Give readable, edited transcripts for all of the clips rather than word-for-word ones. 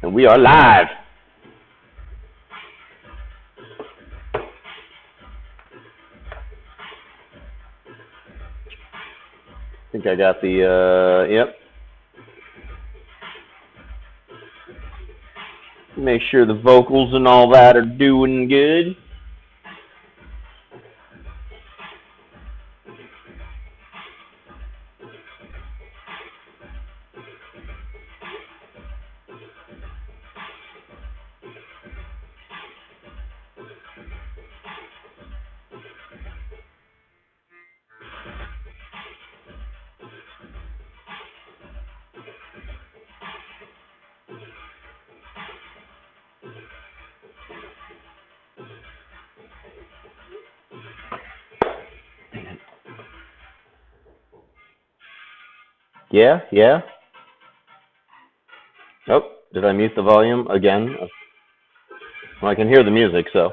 And we are live. I think I got the, yep. Make sure the vocals and all that are doing good. Yeah. Oh, did I mute the volume again? Well, I can hear the music, so.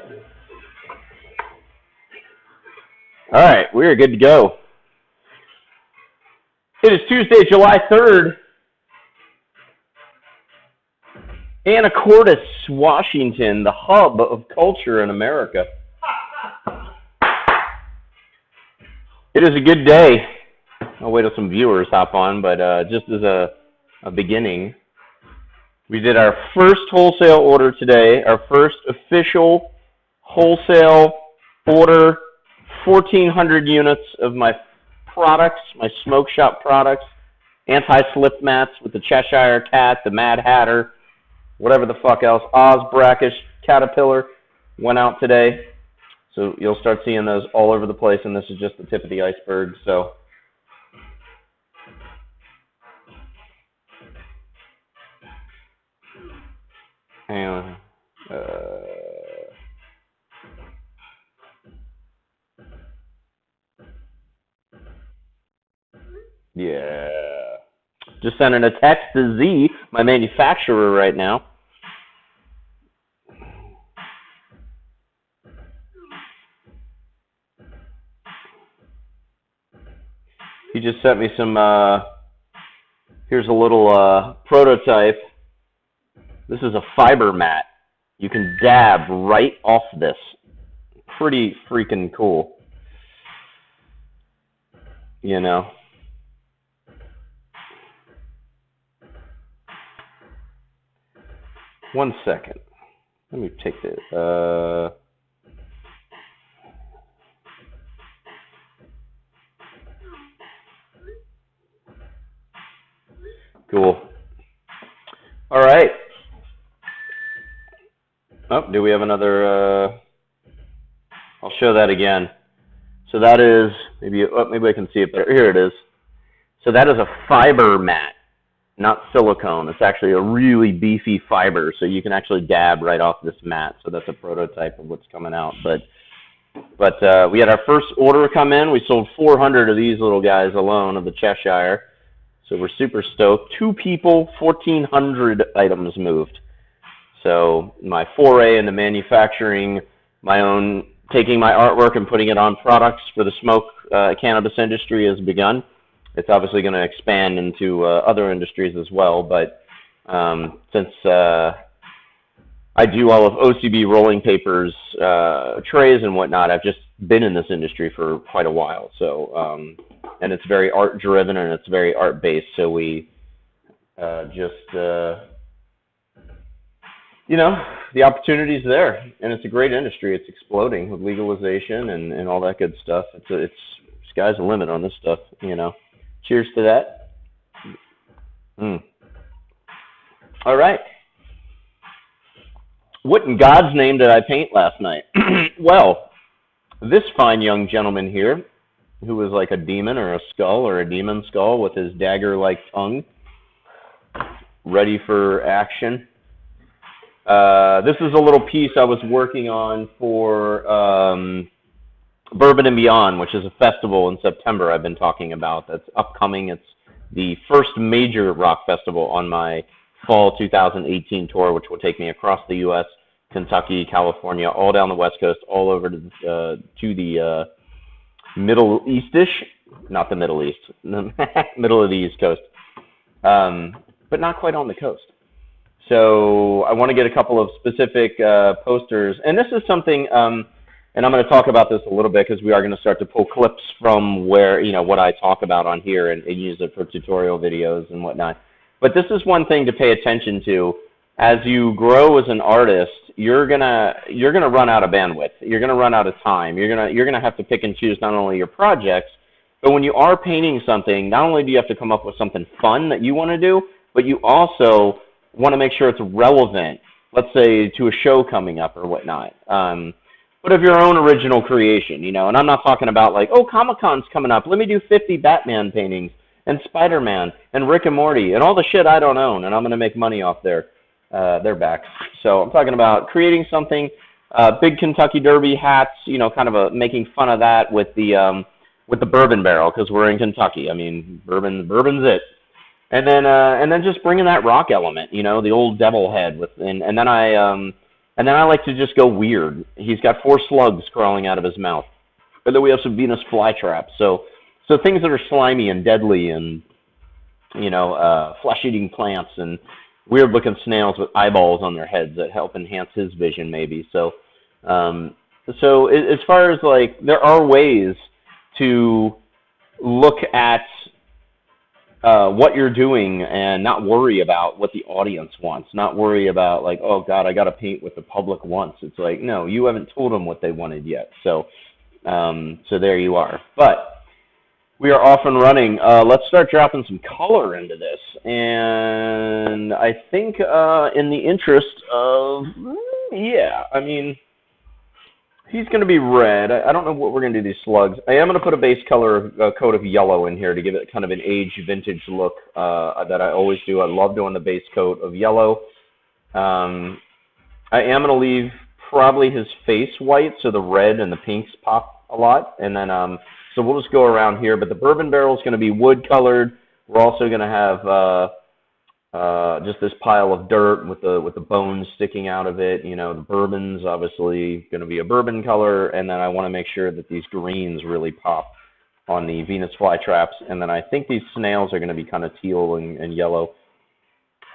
All right, we are good to go. It is Tuesday, July 3rd. Anacortes, Washington, the hub of culture in America. It is a good day. I'll wait till some viewers hop on, but just as a beginning, we did our first wholesale order today, our first official wholesale order, 1,400 units of my products, my smoke shop products, anti-slip mats with the Cheshire Cat, the Mad Hatter, whatever the fuck else, Oz Brackish, Caterpillar, went out today. So you'll start seeing those all over the place, and this is just the tip of the iceberg. So hang on. Yeah. Just sending a text to Z, my manufacturer, right now. He just sent me some, here's a little prototype. This is a fiber mat. You can dab right off this. Pretty freaking cool. You know. One second. Let me take this. Cool. All right. Oh, do we have another? I'll show that again. So that is, maybe I can see it better. Here it is. So that is a fiber mat, not silicone. It's actually a really beefy fiber, so you can actually dab right off this mat. So that's a prototype of what's coming out. But we had our first order come in. We sold 400 of these little guys alone of the Cheshire. So we're super stoked. 2 people, 1,400 items moved. So my foray into manufacturing my own, taking my artwork and putting it on products for the smoke cannabis industry has begun. It's obviously going to expand into other industries as well, but since I do all of OCB rolling papers, trays and whatnot, I've just been in this industry for quite a while. So, and it's very art driven and it's very art based. So we you know, the opportunity's there, and it's a great industry. It's exploding with legalization and all that good stuff. It's sky's the limit on this stuff, you know. Cheers to that. All right. What in God's name did I paint last night? Well, this fine young gentleman here, who was like a demon or a skull or a demon skull with his dagger-like tongue, ready for action. This is a little piece I was working on for Bourbon and Beyond, which is a festival in September I've been talking about that's upcoming. It's the first major rock festival on my fall 2018 tour, which will take me across the U.S., Kentucky, California, all down the West Coast, all over to the Middle East-ish, not the Middle East, middle of the East Coast, but not quite on the coast. So I want to get a couple of specific posters, and this is something, and I'm going to talk about this a little bit because we are going to start to pull clips from where, what I talk about on here and use it for tutorial videos and whatnot. But this is one thing to pay attention to. As you grow as an artist, you're gonna run out of bandwidth. You're gonna run out of time. You're gonna have to pick and choose not only your projects, but when you are painting something, not only do you have to come up with something fun that you want to do, but you also want to make sure it's relevant, let's say to a show coming up or whatnot. But of your own original creation, and I'm not talking about like, oh, Comic-Con's coming up, let me do 50 Batman paintings and Spider-Man and Rick and Morty and all the shit I don't own, and I'm going to make money off their backs. So I'm talking about creating something, big Kentucky Derby hats, kind of making fun of that with the bourbon barrel because we're in Kentucky. I mean, bourbon's it. And then just bringing that rock element, the old devil head and then I like to just go weird. He's got 4 slugs crawling out of his mouth. And then we have some Venus flytraps. So things that are slimy and deadly and flesh-eating plants and weird-looking snails with eyeballs on their heads that help enhance his vision maybe. So as far as like there are ways to look at what you're doing and not worry about what the audience wants, not worry about like, oh God, I got to paint what the public wants. It's like, no, you haven't told them what they wanted yet. So there you are. But we are off and running. Let's start dropping some color into this. And I think in the interest of, he's going to be red. I don't know what we're going to do these slugs. I am going to put a base color coat of yellow in here to give it kind of an age vintage look that I always do. I love doing the base coat of yellow. I am going to leave probably his face white so the red and the pinks pop a lot. And then so we'll just go around here. But the bourbon barrel is going to be wood colored. We're also going to have just this pile of dirt with the bones sticking out of it. The bourbon's obviously going to be a bourbon color, and then I want to make sure that these greens really pop on the Venus flytraps. And then I think these snails are going to be kind of teal and yellow.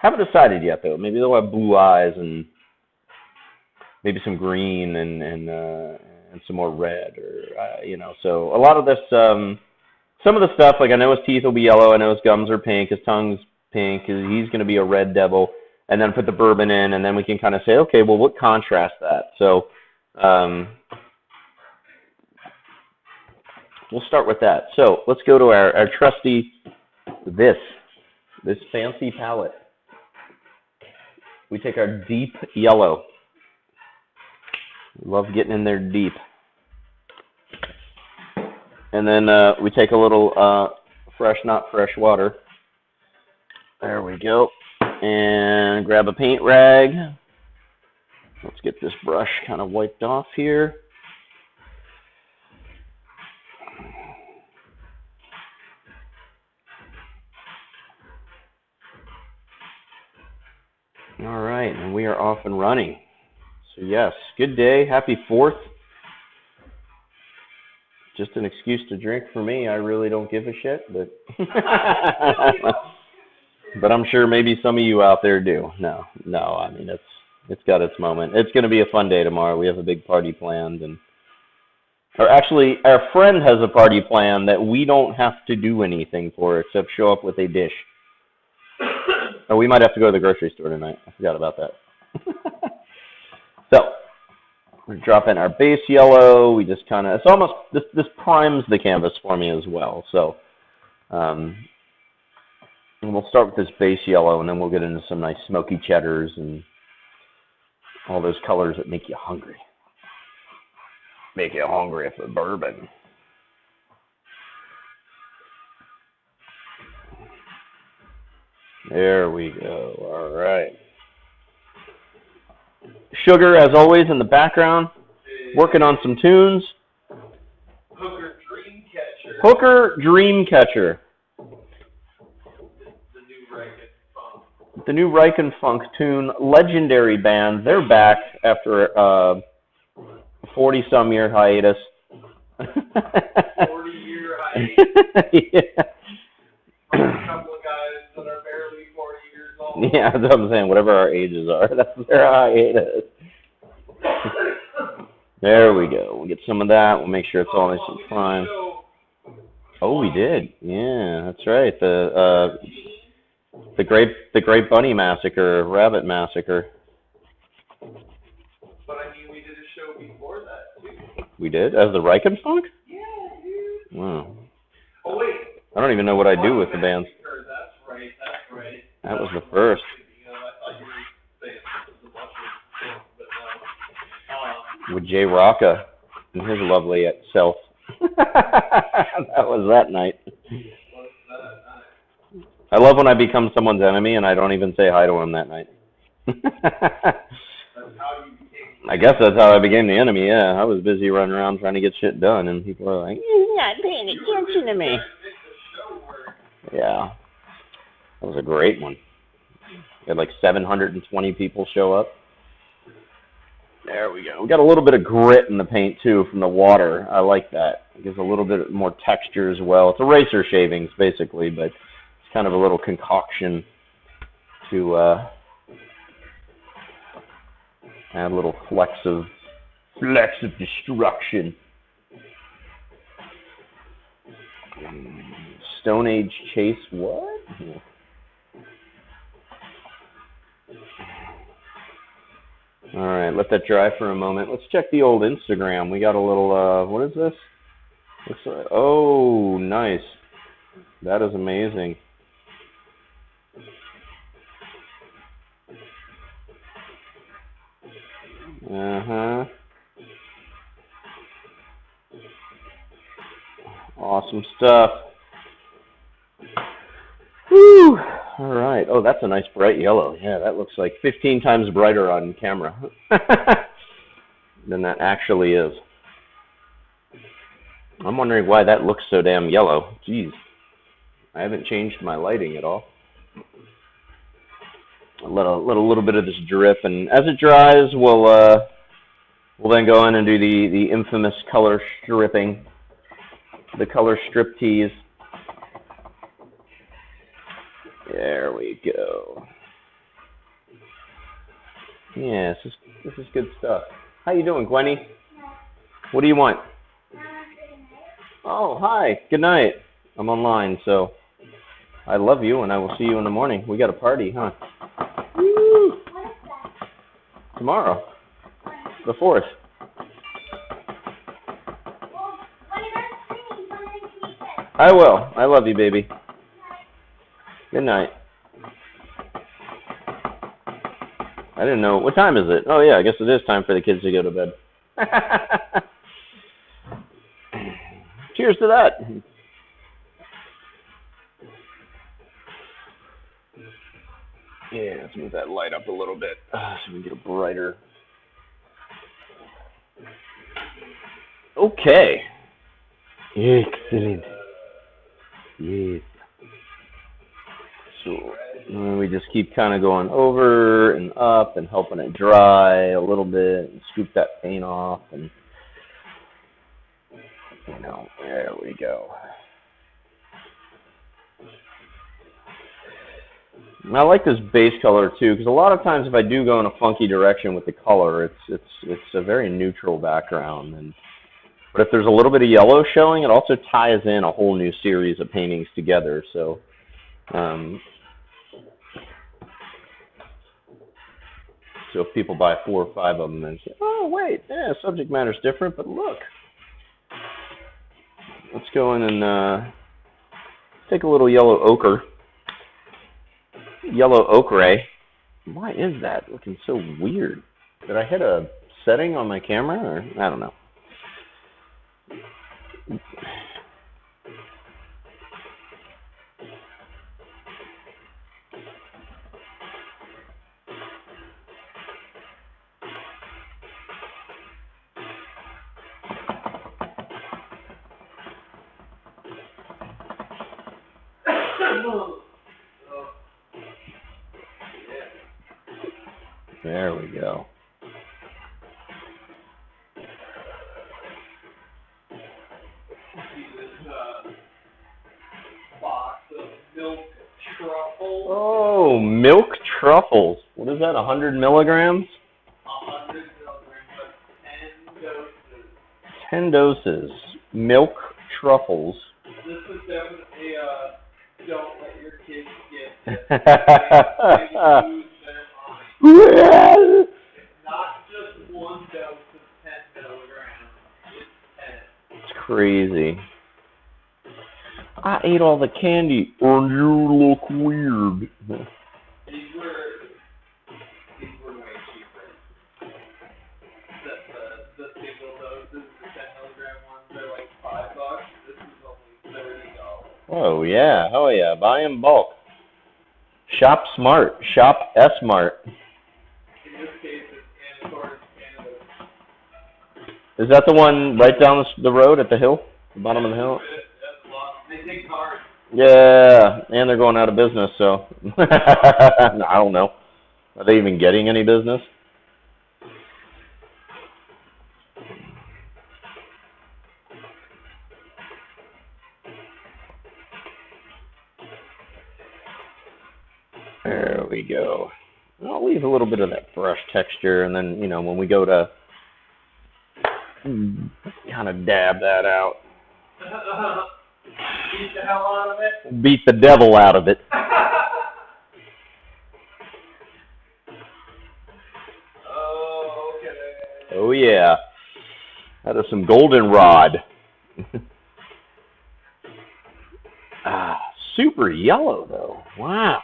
Haven't decided yet though. Maybe they'll have blue eyes and maybe some green and some more red, or So a lot of this, some of the stuff, like I know his teeth will be yellow, I know his gums are pink, his tongue's pink, he's going to be a red devil, and then put the bourbon in, and then we can kind of say, okay, well, what contrasts that? So we'll start with that. So let's go to our trusty, this fancy palette. We take our deep yellow. Love getting in there deep. And then we take a little fresh, not fresh water. There we go. And grab a paint rag. Let's get this brush kind of wiped off here. All right, and we are off and running. So yes, good day. Happy 4th. Just an excuse to drink for me. I really don't give a shit, but but I'm sure maybe some of you out there do. No. I mean, it's got its moment. It's going to be a fun day tomorrow. We have a big party planned, or actually, our friend has a party planned that we don't have to do anything for except show up with a dish. Oh, we might have to go to the grocery store tonight. I forgot about that. So we're dropping our base yellow. We just kind of, it's almost, this primes the canvas for me as well. So, and we'll start with this base yellow, and then we'll get into some nice smoky cheddars and all those colors that make you hungry. Make you hungry for bourbon. There we go. All right. Sugar, as always, in the background, working on some tunes. Hooker Dreamcatcher. Hooker Dreamcatcher. The new Reich and Funk tune, legendary band. They're back after a 40-some-year hiatus. 40-year hiatus. Yeah. A couple of guys that are barely 40 years old. Yeah, that's what I'm saying. Whatever our ages are, that's their hiatus. There we go. We'll get some of that. We'll make sure it's all nice and fine. Oh, we did. Yeah, that's right. The Great Bunny Massacre, Rabbit Massacre. But I mean, we did a show before that too. We did? As the Reichenfunk? Yeah, dude. Wow. Oh wait. I don't even know what I do with the bands. That's right. That's right. That was the first. I thought you were saying this was a bunch of things, but no. With Jay Rocca and his lovely self. That was that night. I love when I become someone's enemy and I don't even say hi to him that night. I guess that's how I became the enemy, yeah. I was busy running around trying to get shit done, and people are like, "You're not paying attention to me." Yeah. That was a great one. We had like 720 people show up. There we go. We got a little bit of grit in the paint, too, from the water. I like that. It gives a little bit more texture as well. It's eraser shavings, basically, but it's kind of a little concoction to add a little flecks of destruction. Stone Age Chase, what? All right, let that dry for a moment. Let's check the old Instagram. We got a little, what is this? Looks like, oh, nice. That is amazing. Uh-huh. Awesome stuff. Whew. All right. Oh, that's a nice bright yellow. Yeah, that looks like 15 times brighter on camera than that actually is. I'm wondering why that looks so damn yellow. Jeez. I haven't changed my lighting at all. I'll let a little bit of this drip, and as it dries, we'll then go in and do the infamous color stripping, the color strip tease. There we go. Yeah, this is good stuff. How you doing, Gwenny? What do you want? Oh, hi. Good night. I'm online, so I love you, and I will see you in the morning. We got a party, huh? Woo! Tomorrow, the 4th. I will. I love you, baby. Good night. I didn't know. What time is it? Oh, yeah, I guess it is time for the kids to go to bed. Cheers to that. Yeah, let's move that light up a little bit so we can get a brighter. Okay. Excellent. Yes. So we just keep kind of going over and up and helping it dry a little bit and scoop that paint off, and there we go. And I like this base color too, because a lot of times if I do go in a funky direction with the color, it's a very neutral background, but if there's a little bit of yellow showing, it also ties in a whole new series of paintings together. So so if people buy 4 or 5 of them and say, oh wait, yeah, subject matter's different, but look. Let's go in and take a little yellow ochre. Yellow ochre. Why is that looking so weird? Did I hit a setting on my camera, or I don't know. There we go. Box of milk truffles. Oh, milk Truffles. What is that, 100 milligrams? 100 milligrams, but 10 doses. 10 doses. Milk truffles. This is definitely don't let your kids get this. They lose their mind. It's not just one dose of 10 milligrams. It's 10. It's crazy. I ate all the candy, and you look weird. These were way cheaper. The single doses, the 10 milligram ones, they're like $5. This is only $30. Oh yeah, oh yeah, buy in bulk. Shop smart, shop S-Mart. In this case, it's Anacor's Canada. Is that the one right down the road at the hill, the bottom of the hill? They take cards. Yeah, and they're going out of business, so I don't know. Are they even getting any business? There we go. I'll leave a little bit of that brush texture, and then, you know, when we go to kind of dab that out. Beat the hell out of it? Beat the devil out of it. Oh, okay. Oh, yeah. That is some goldenrod. Super yellow, though. Wow.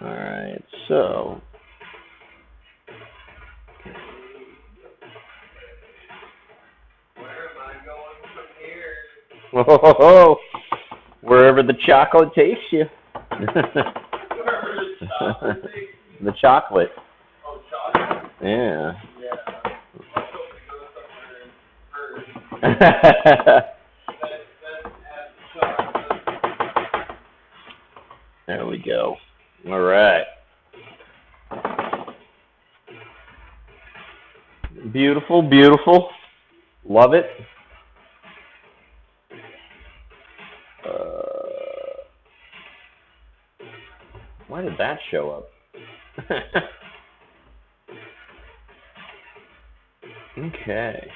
All right, so. Where am I going from here? Oh, wherever the chocolate takes you. Wherever the chocolate takes you? The chocolate. Oh, chocolate? Yeah. Yeah. Let's hope it goes somewhere first. There we go. All right. Beautiful, beautiful. Love it. Why did that show up? Okay.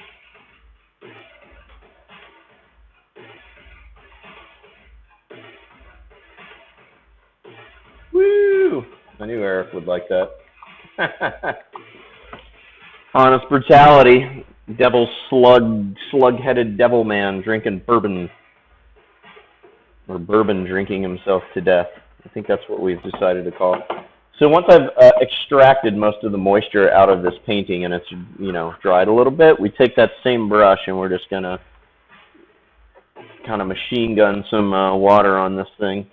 Woo! I knew Eric would like that. Honest brutality. Devil slug-headed devil man drinking bourbon. Or bourbon drinking himself to death. I think that's what we've decided to call it. So once I've extracted most of the moisture out of this painting and it's, you know, dried a little bit, we take that same brush and we're just going to kind of machine gun some water on this thing.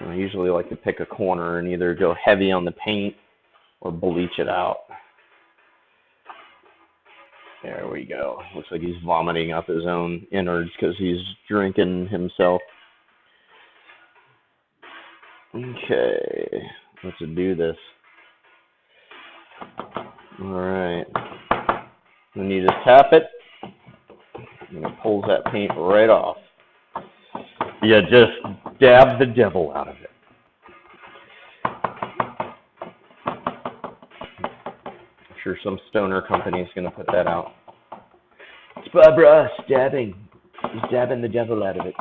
I usually like to pick a corner and either go heavy on the paint or bleach it out. There we go. Looks like he's vomiting up his own innards because he's drinking himself. Okay, let's do this. All right. When you just tap it, and it pulls that paint right off. You just dab the devil out of it. I'm sure some stoner company is going to put that out. It's Barbara dabbing. He's dabbing the devil out of it.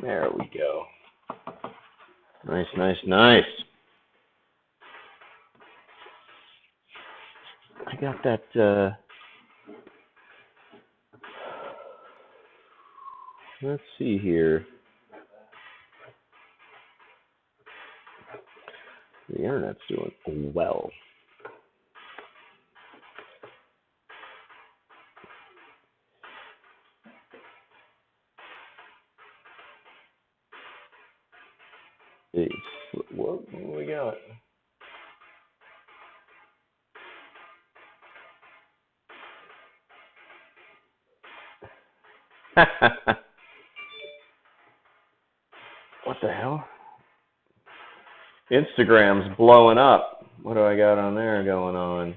There we go. Nice, nice, nice. I got that, let's see here. The internet's doing well. Jeez. What do we got? What the hell? Instagram's blowing up. What do I got on there going on?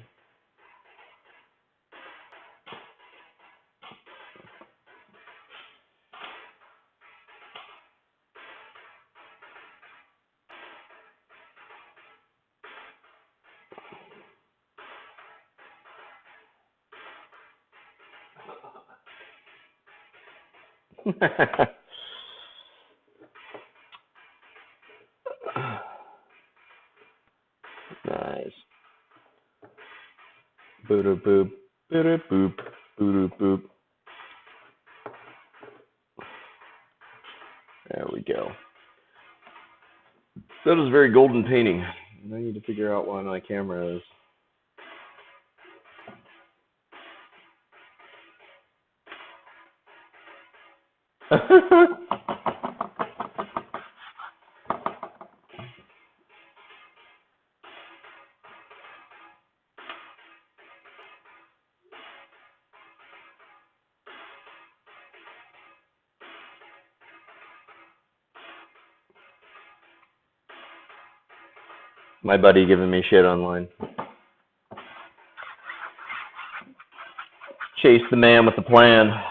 Nice. Boop boop boop boop boop boop. There we go. That is very golden painting. I need to figure out why my camera is. My buddy giving me shit online. Chase the man with the plan. Yeah.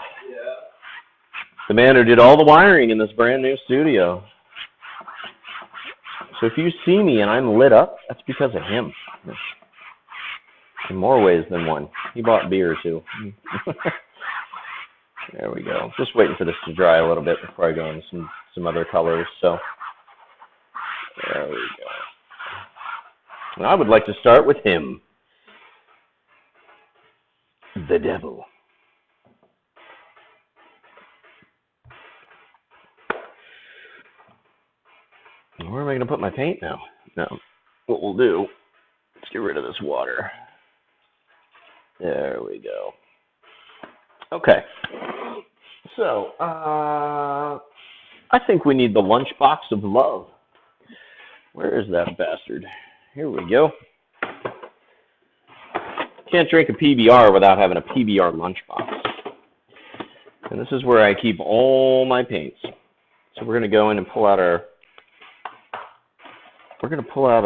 The man who did all the wiring in this brand new studio. So if you see me and I'm lit up, that's because of him. In more ways than one. He bought beer too. There we go. Just waiting for this to dry a little bit before I go into some other colors. So there we go. And I would like to start with him. The devil. Where am I going to put my paint now? No. What we'll do, let's get rid of this water. There we go. Okay. So, I think we need the lunchbox of love. Where is that bastard? Here we go. Can't drink a PBR without having a PBR lunchbox. And this is where I keep all my paints. So we're going to go in and pull out a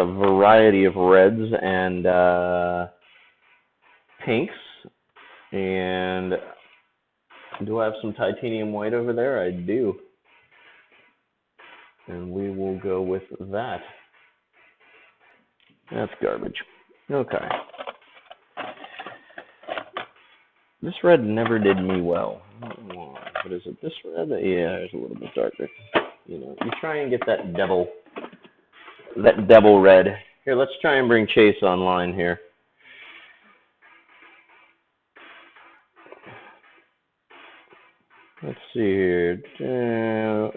variety of reds and pinks. And do I have some titanium white over there? I do. And we will go with that. That's garbage. Okay. This red never did me well. I don't know why. But is it this red? Yeah, it's a little bit darker. You know, you try and get that devil red. Here, let's try and bring Chase online here. Let's see here.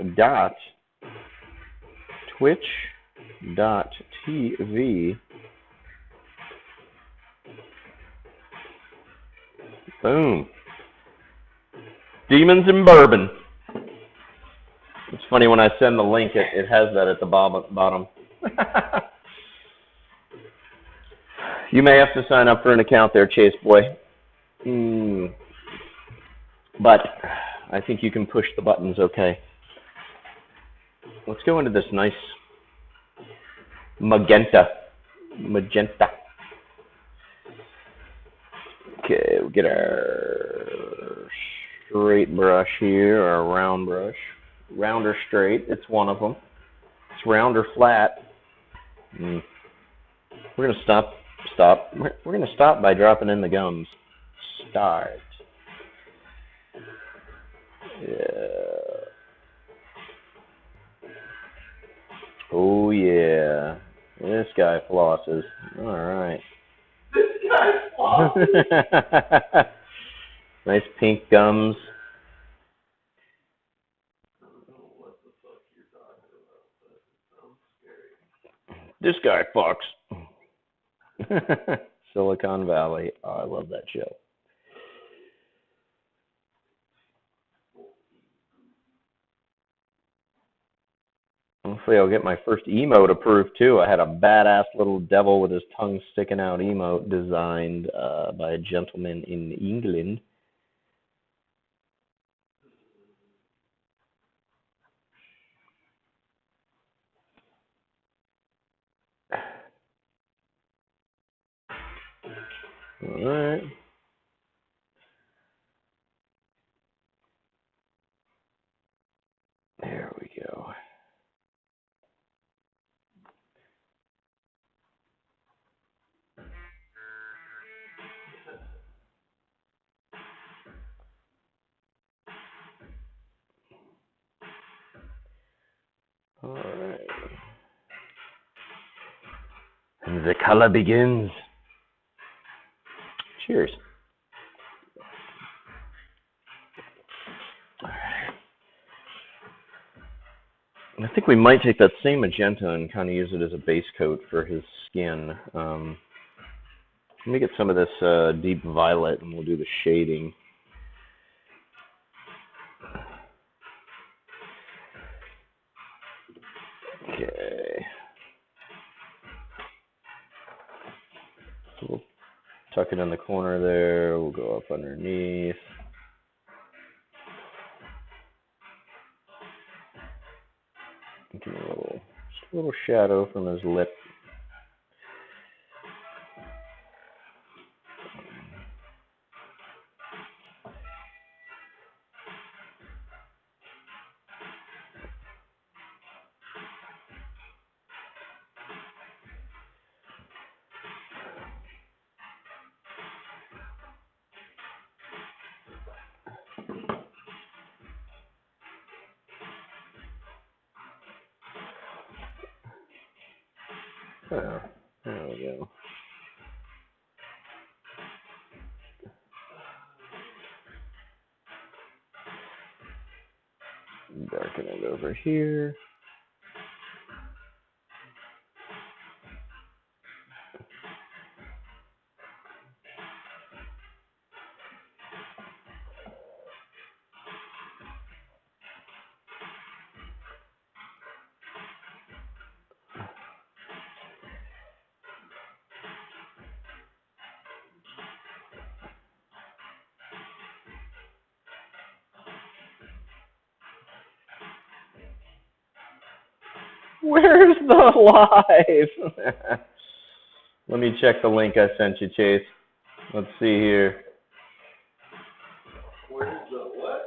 Twitch.tv. Boom. Demons and Bourbon. It's funny when I send the link, it has that at the bottom. You may have to sign up for an account there, Chase Boy. But I think you can push the buttons okay. Let's go into this nice magenta. Okay, we'll get our straight brush here, or a round brush. Round or straight, it's one of them. It's round or flat. We're going to stop. We're going to stop by dropping in the gums. Start. Yeah. Oh, yeah. This guy flosses. All right. This guy flosses. Nice pink gums. This guy fucks. Silicon Valley. Oh, I love that show. Hopefully I'll get my first emote approved too. I had a badass little devil with his tongue sticking out emote designed by a gentleman in England. All right. There we go. All right. And the color begins. Cheers. All right. I think we might take that same magenta and kind of use it as a base coat for his skin. Let me get some of this deep violet and we'll do the shading. Okay. So we'll tuck it in the corner there. We'll go up underneath. Give him just a little shadow from his lip. Oh, there we go. Darken it over here. Where's the live? Let me check the link I sent you, Chase. Let's see here. Where's the what?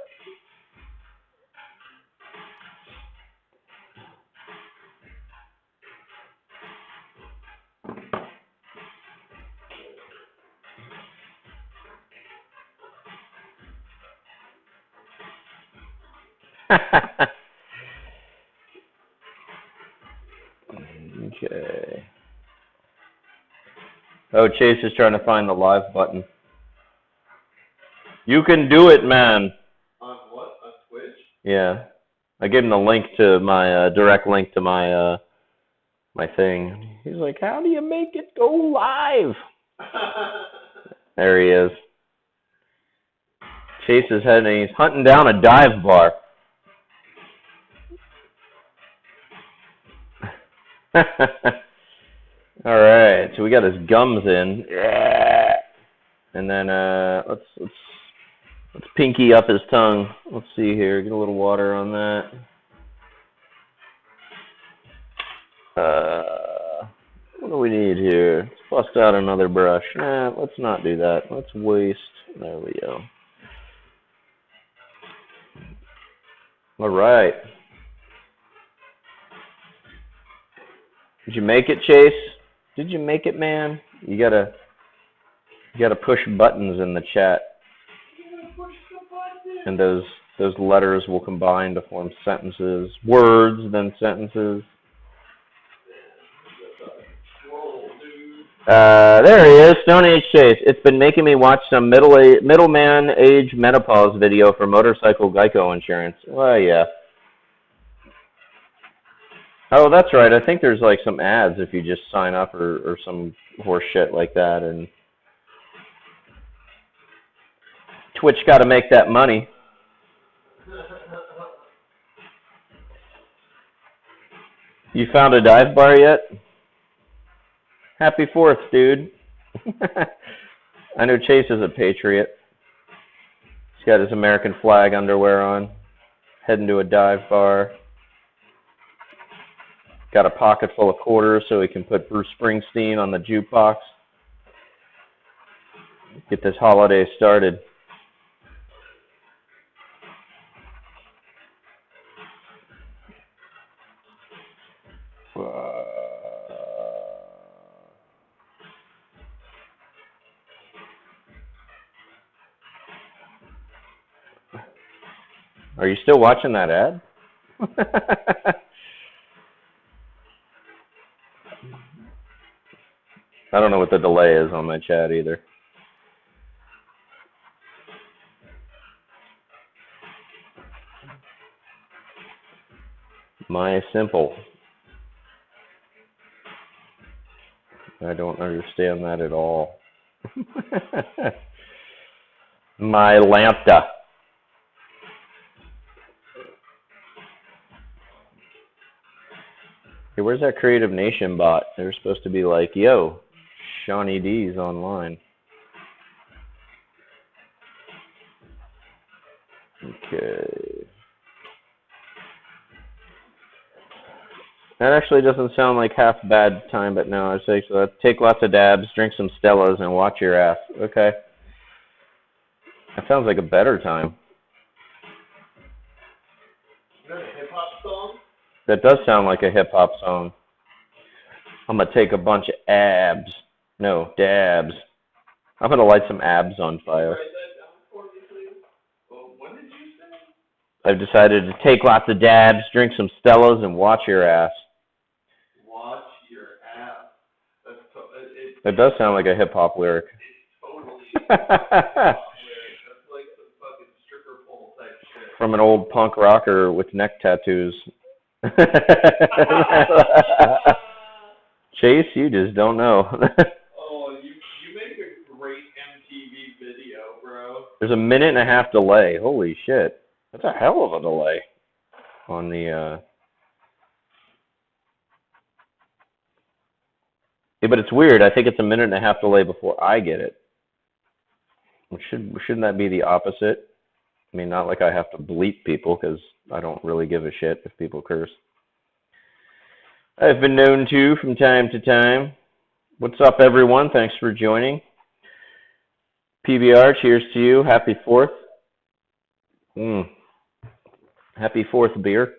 Okay. Oh, Chase is trying to find the live button. You can do it, man. On what? On Twitch? Yeah. I gave him the link to my direct link to my my thing. He's like, "How do you make it go live?" There he is. Chase is heading. He's hunting down a dive bar. All right, so we got his gums in, and then let's pinky up his tongue. Let's see here. Get a little water on that. What do we need here? Let's bust out another brush. Nah, let's not do that. Let's waste. There we go. All right. Did you make it, Chase? Did you make it, man? You gotta push buttons in the chat, and those letters will combine to form sentences, words, then sentences. There he is, Stone Age Chase. It's been making me watch some middleman age menopause video for motorcycle Geico insurance. Well, yeah. Oh, that's right. I think there's like some ads if you just sign up or some horse shit like that. And Twitch got to make that money. You found a dive bar yet? Happy 4th, dude. I know Chase is a patriot. He's got his American flag underwear on, heading to a dive bar. Got a pocket full of quarters so he can put Bruce Springsteen on the jukebox. Get this holiday started. Are you still watching that ad? I don't know what the delay is on my chat either. My simple. I don't understand that at all. My lambda. Hey, where's that Creative Nation bot? They're supposed to be like, yo, Shawnee D's online. Okay. That actually doesn't sound like half bad time, but no, I say so. Take lots of dabs, drink some Stellas, and watch your ass. Okay. That sounds like a better time. Is that a hip-hop song? That does sound like a hip-hop song. I'm going to take a bunch of abs. No, dabs. I'm going to light some abs on fire. Write that down for me, please. Well, what did you say? I've decided to take lots of dabs, drink some Stellas, and watch your ass. Watch your ass. It does sound like a hip-hop lyric. It's totally That's like some fucking stripper pole type shit. From an old punk rocker with neck tattoos. Chase, you just don't know. Oh, you make a great MTV video, bro. There's a 1.5-minute delay. Holy shit. That's a hell of a delay on the Yeah, but it's weird. I think it's a 1.5-minute delay before I get it. Shouldn't that be the opposite? I mean, not like I have to bleep people because I don't really give a shit if people curse. I've been known to from time to time. What's up, everyone? Thanks for joining. PBR, cheers to you. Happy 4th. Happy 4th beer.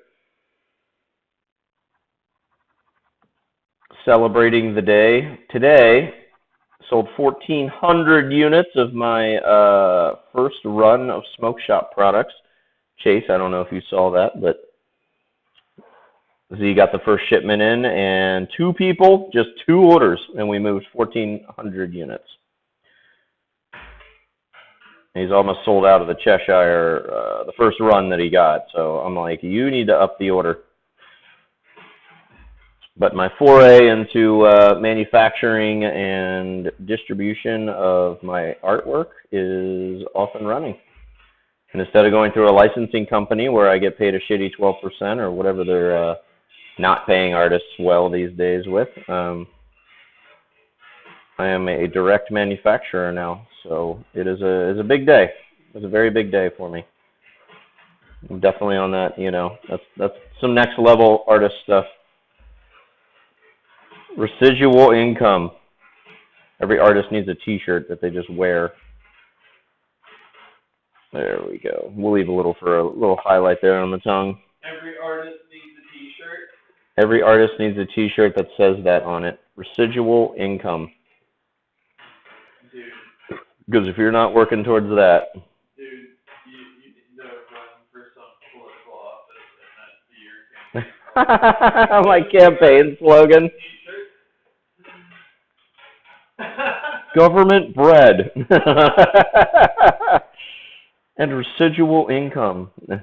Celebrating the day. Today, sold 1,400 units of my first run of smoke shop products. Chase, I don't know if you saw that, but Z got the first shipment in, and 2 people, just 2 orders, and we moved 1,400 units. He's almost sold out of the Cheshire, the first run that he got, so I'm like, you need to up the order. But my foray into manufacturing and distribution of my artwork is off and running. And instead of going through a licensing company where I get paid a shitty 12% or whatever they're not paying artists well these days with, I am a direct manufacturer now. So it is a big day. It's a very big day for me. I'm definitely on that, you know, that's some next level artist stuff. Residual income. Every artist needs a t-shirt that they just wear. There we go. We'll leave a little for a little highlight there on the tongue. Every artist needs a t-shirt? Every artist needs a t-shirt that says that on it. Residual income. Dude. Because if you're not working towards that. Dude, you need to run for some political office and that's your campaign. My campaign slogan. Government bread. And residual income. Everybody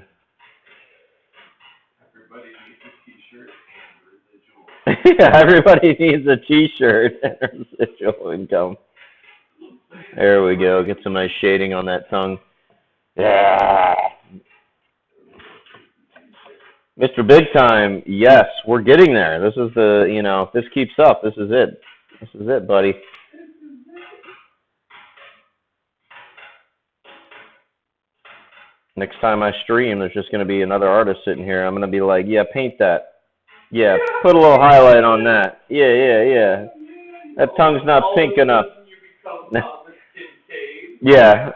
needs a t-shirt. Yeah, everybody needs a T-shirt and residual income. There we go. Get some nice shading on that tongue. Yeah. Mr. Big Time, yes, we're getting there. This is the, if this keeps up, this is it. This is it, buddy. Next time I stream, there's just going to be another artist sitting here. I'm going to be like, yeah, paint that. Yeah, put a little highlight on that. Yeah. That tongue's not pink enough. Yeah.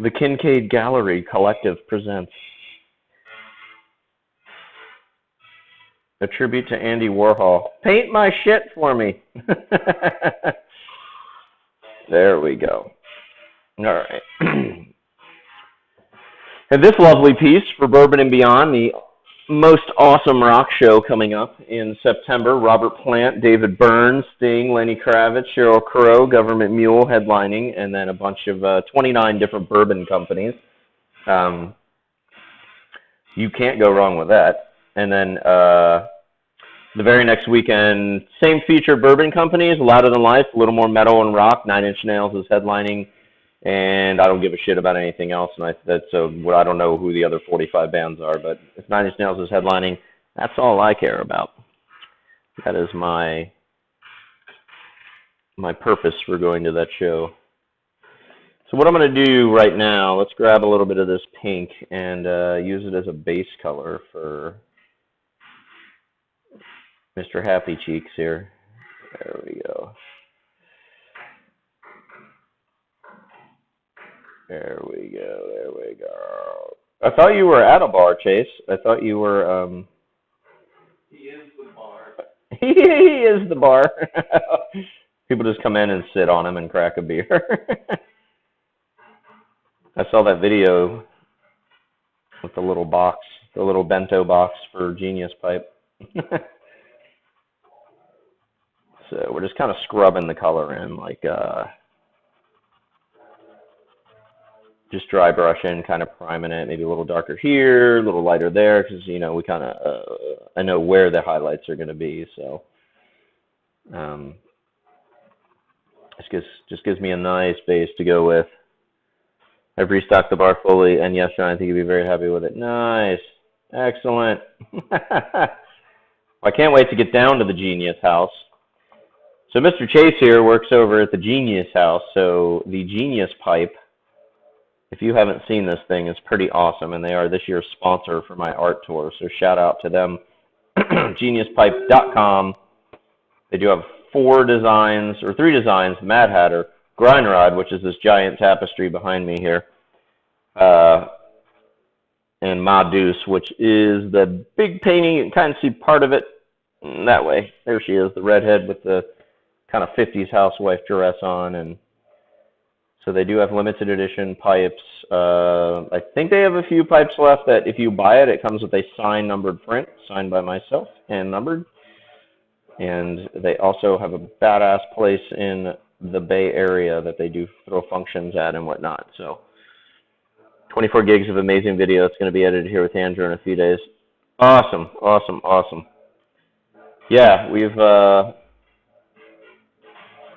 The Kincaid Gallery Collective presents a tribute to Andy Warhol. Paint my shit for me. There we go. All right. And this lovely piece for Bourbon and Beyond, the most awesome rock show coming up in September. Robert Plant, David Byrne, Sting, Lenny Kravitz, Sheryl Crow, Government Mule headlining, and then a bunch of 29 different bourbon companies. You can't go wrong with that. And then the very next weekend, same feature bourbon companies, Louder Than Life, a little more metal and rock. 9 Inch Nails is headlining. And I don't give a shit about anything else, and I don't know who the other 45 bands are, but if 9 Inch Nails is headlining, that's all I care about. That is my purpose for going to that show. So what I'm going to do right now, let's grab a little bit of this pink and use it as a base color for Mr. Happy Cheeks here. There we go. There we go. I thought you were at a bar, Chase. I thought you were, He is the bar. He is the bar. People just come in and sit on him and crack a beer. I saw that video with the little box, the little bento box for Genius Pipe. So we're just kind of scrubbing the color in, like, just dry brushing, kind of priming it, maybe a little darker here, a little lighter there, because, we kind of, I know where the highlights are going to be, so just gives me a nice base to go with. I've restocked the bar fully, and yes, Sean, I think you'd be very happy with it. Nice. Excellent. I can't wait to get down to the Genius House. So Mr. Chase here works over at the Genius House, so the Genius Pipe, if you haven't seen this thing, it's pretty awesome, and they are this year's sponsor for my art tour, so shout out to them. GeniusPipe.com. They do have 3 designs, the Mad Hatter, Grind Rod, which is this giant tapestry behind me here, and Ma Deuce, which is the big painting. You can kind of see part of it that way. There she is, the redhead with the kind of 50s housewife dress on, and so they do have limited edition pipes. I think they have a few pipes left that if you buy it, it comes with a signed numbered print, signed by myself and numbered. And they also have a badass place in the Bay Area that they do throw functions at and whatnot. So 24 gigs of amazing video. It's going to be edited here with Andrew in a few days. Awesome. Yeah,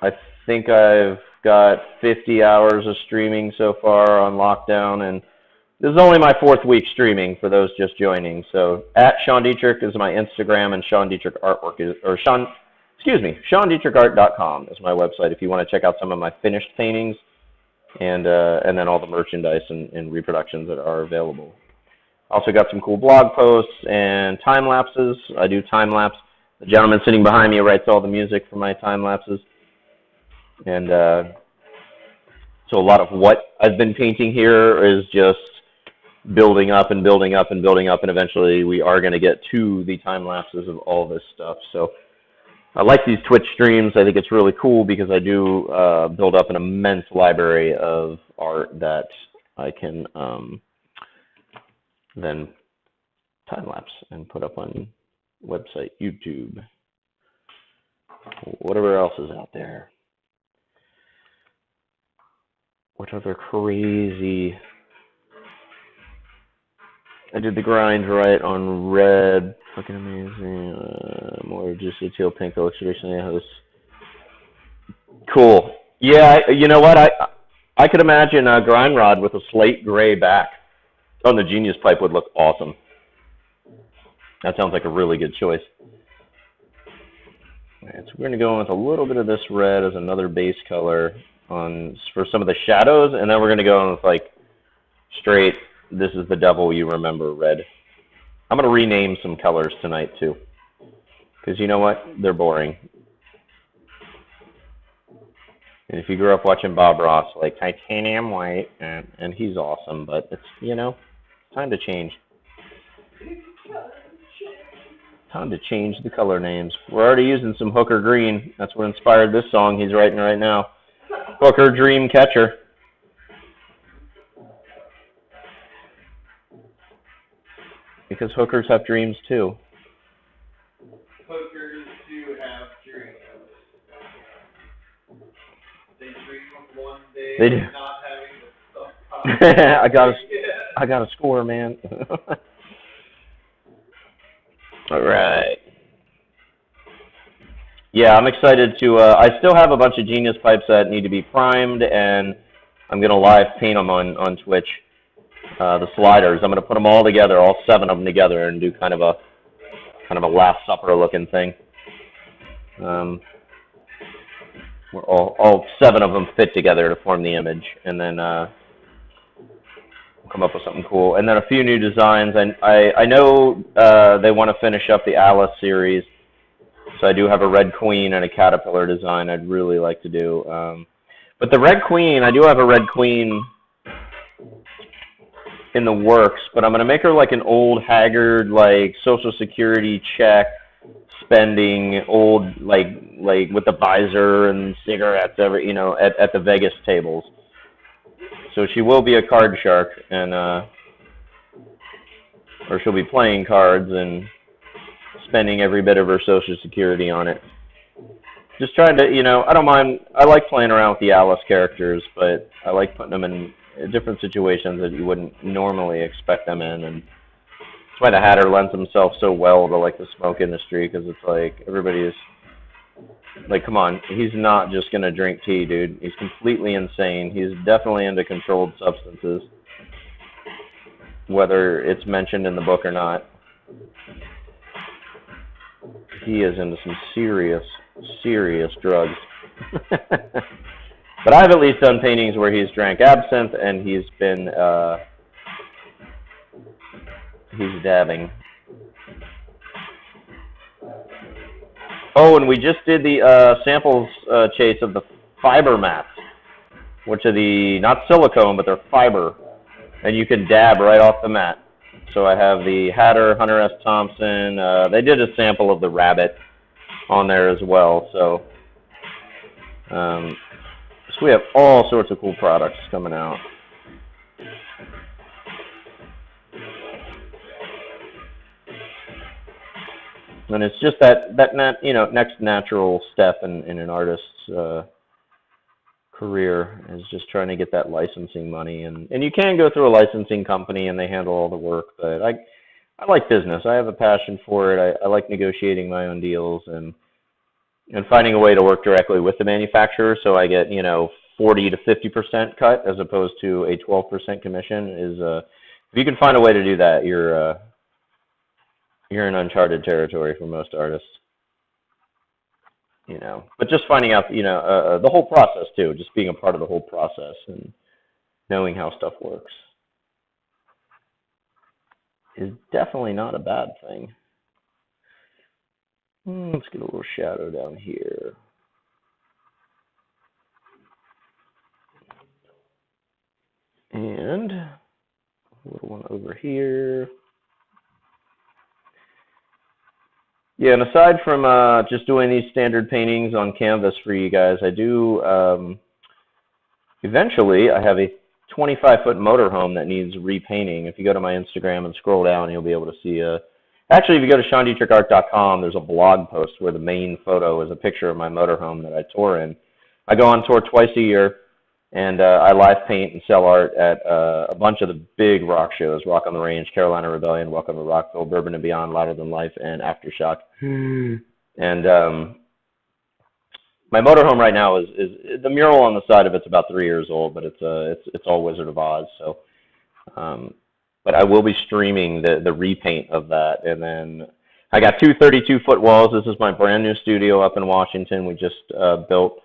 I think I've got 50 hours of streaming so far on lockdown, and this is only my 4th week streaming for those just joining. So at Sean Dietrich is my Instagram, and Sean Dietrich Artwork is, SeanDietrichArt.com is my website if you want to check out some of my finished paintings and then all the merchandise and reproductions that are available. Also got some cool blog posts and time lapses. I do time lapse. The gentleman sitting behind me writes all the music for my time lapses. And so a lot of what I've been painting here is just building up, and eventually we are going to get to the time lapses of all this stuff. So I like these Twitch streams. I think it's really cool because I do build up an immense library of art that I can then time lapse and put up on website, YouTube, whatever else is out there. What other crazy... I did the grind right on red Fucking amazing. More just a teal pink illustration. Yeah, it was cool. Yeah, you know what? I could imagine a grind rod with a slate gray back on the Genius pipe would look awesome. That sounds like a really good choice. All right, so we're going to go with a little bit of this red as another base color for some of the shadows, and then we're going to go with like straight, this is the devil you remember red. I'm going to rename some colors tonight too, because you know what? They're boring. And if you grew up watching Bob Ross, like titanium white, and he's awesome, but it's, you know, time to change. Time to change the color names. We're already using some Hooker Green. That's what inspired this song he's writing right now. Hooker Dream Catcher. Because hookers have dreams too. Hookers do have dreams. They dream of one day They do. not having the stuff. I got a score, man. All right. Yeah, I'm excited to. I still have a bunch of Genius pipes that need to be primed, and I'm gonna live paint them on Twitch. The sliders. I'm gonna put them all together, all 7 of them together, and do kind of a Last Supper looking thing. Where all 7 of them fit together to form the image, and then come up with something cool. And then a few new designs. I know they want to finish up the Alice series, so I do have a Red Queen and a Caterpillar design I'd really like to do. But the Red Queen, I do have a Red Queen in the works, but I'm going to make her like an old haggard, like Social Security check spending, old, like with the visor and cigarettes, you know, at the Vegas tables. So she will be a card shark, and or she'll be playing cards and spending every bit of her Social Security on it. Just trying to, you know, I don't mind. I like playing around with the Alice characters, but I like putting them in different situations that you wouldn't normally expect them in, and that's why the Hatter lends himself so well to like the smoke industry, because it's like everybody's like, come on, he's not just gonna drink tea, dude. He's completely insane. He's definitely into controlled substances, whether it's mentioned in the book or not. He is into some serious drugs. But I've at least done paintings where he's drank absinthe and he's been, he's dabbing. Oh, and we just did the samples chase of the fiber mats, which are the, not silicone, but they're fiber. And you can dab right off the mat. So I have the Hatter, Hunter S. Thompson. They did a sample of the rabbit on there as well. So we have all sorts of cool products coming out. And it's just that next natural step in an artist's career is just trying to get that licensing money, and you can go through a licensing company and they handle all the work, but I like business. I have a passion for it. I like negotiating my own deals and finding a way to work directly with the manufacturer, so I get 40 to 50% cut as opposed to a 12% commission. Is if you can find a way to do that, you're in uncharted territory for most artists. But just finding out, the whole process too, just being a part of the whole process and knowing how stuff works is definitely not a bad thing. Let's get a little shadow down here. And a little one over here. Yeah, and aside from just doing these standard paintings on canvas for you guys, I do, eventually, I have a 25-foot motorhome that needs repainting. If you go to my Instagram and scroll down, you'll be able to see, actually, if you go to SeanDietrichArt.com, there's a blog post where the main photo is a picture of my motorhome that I tour in. I go on tour twice a year. And I live paint and sell art at a bunch of the big rock shows: Rock on the Range, Carolina Rebellion, Welcome to Rockville, Bourbon and Beyond, Louder Than Life, and Aftershock. And my motorhome right now is the mural on the side of it's about 3 years old, but it's all Wizard of Oz. So, but I will be streaming the repaint of that, and then I got two 32-foot walls. This is my brand new studio up in Washington. We just built.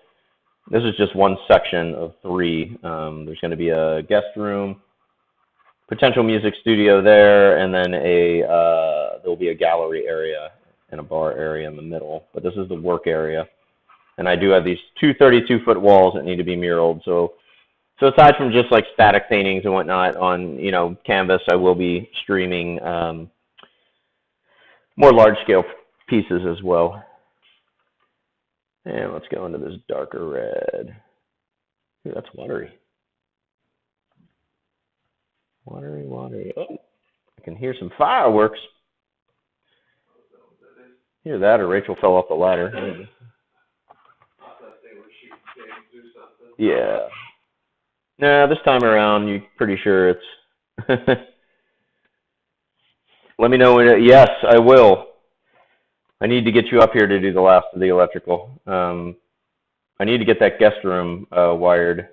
This is just one section of 3. There's going to be a guest room, potential music studio there, and then there'll be a gallery area and a bar area in the middle. But this is the work area. And I do have these two 32-foot walls that need to be muraled. So aside from just like static paintings and whatnot on, canvas, I will be streaming more large-scale pieces as well. And let's go into this darker red. Ooh, that's watery. Watery. Oh, I can hear some fireworks. Either that or Rachel fell off the ladder. Yeah. Nah, this time around, you're pretty sure it's... Let me know when... Yes, I will. I need to get you up here to do the last of the electrical. I need to get that guest room wired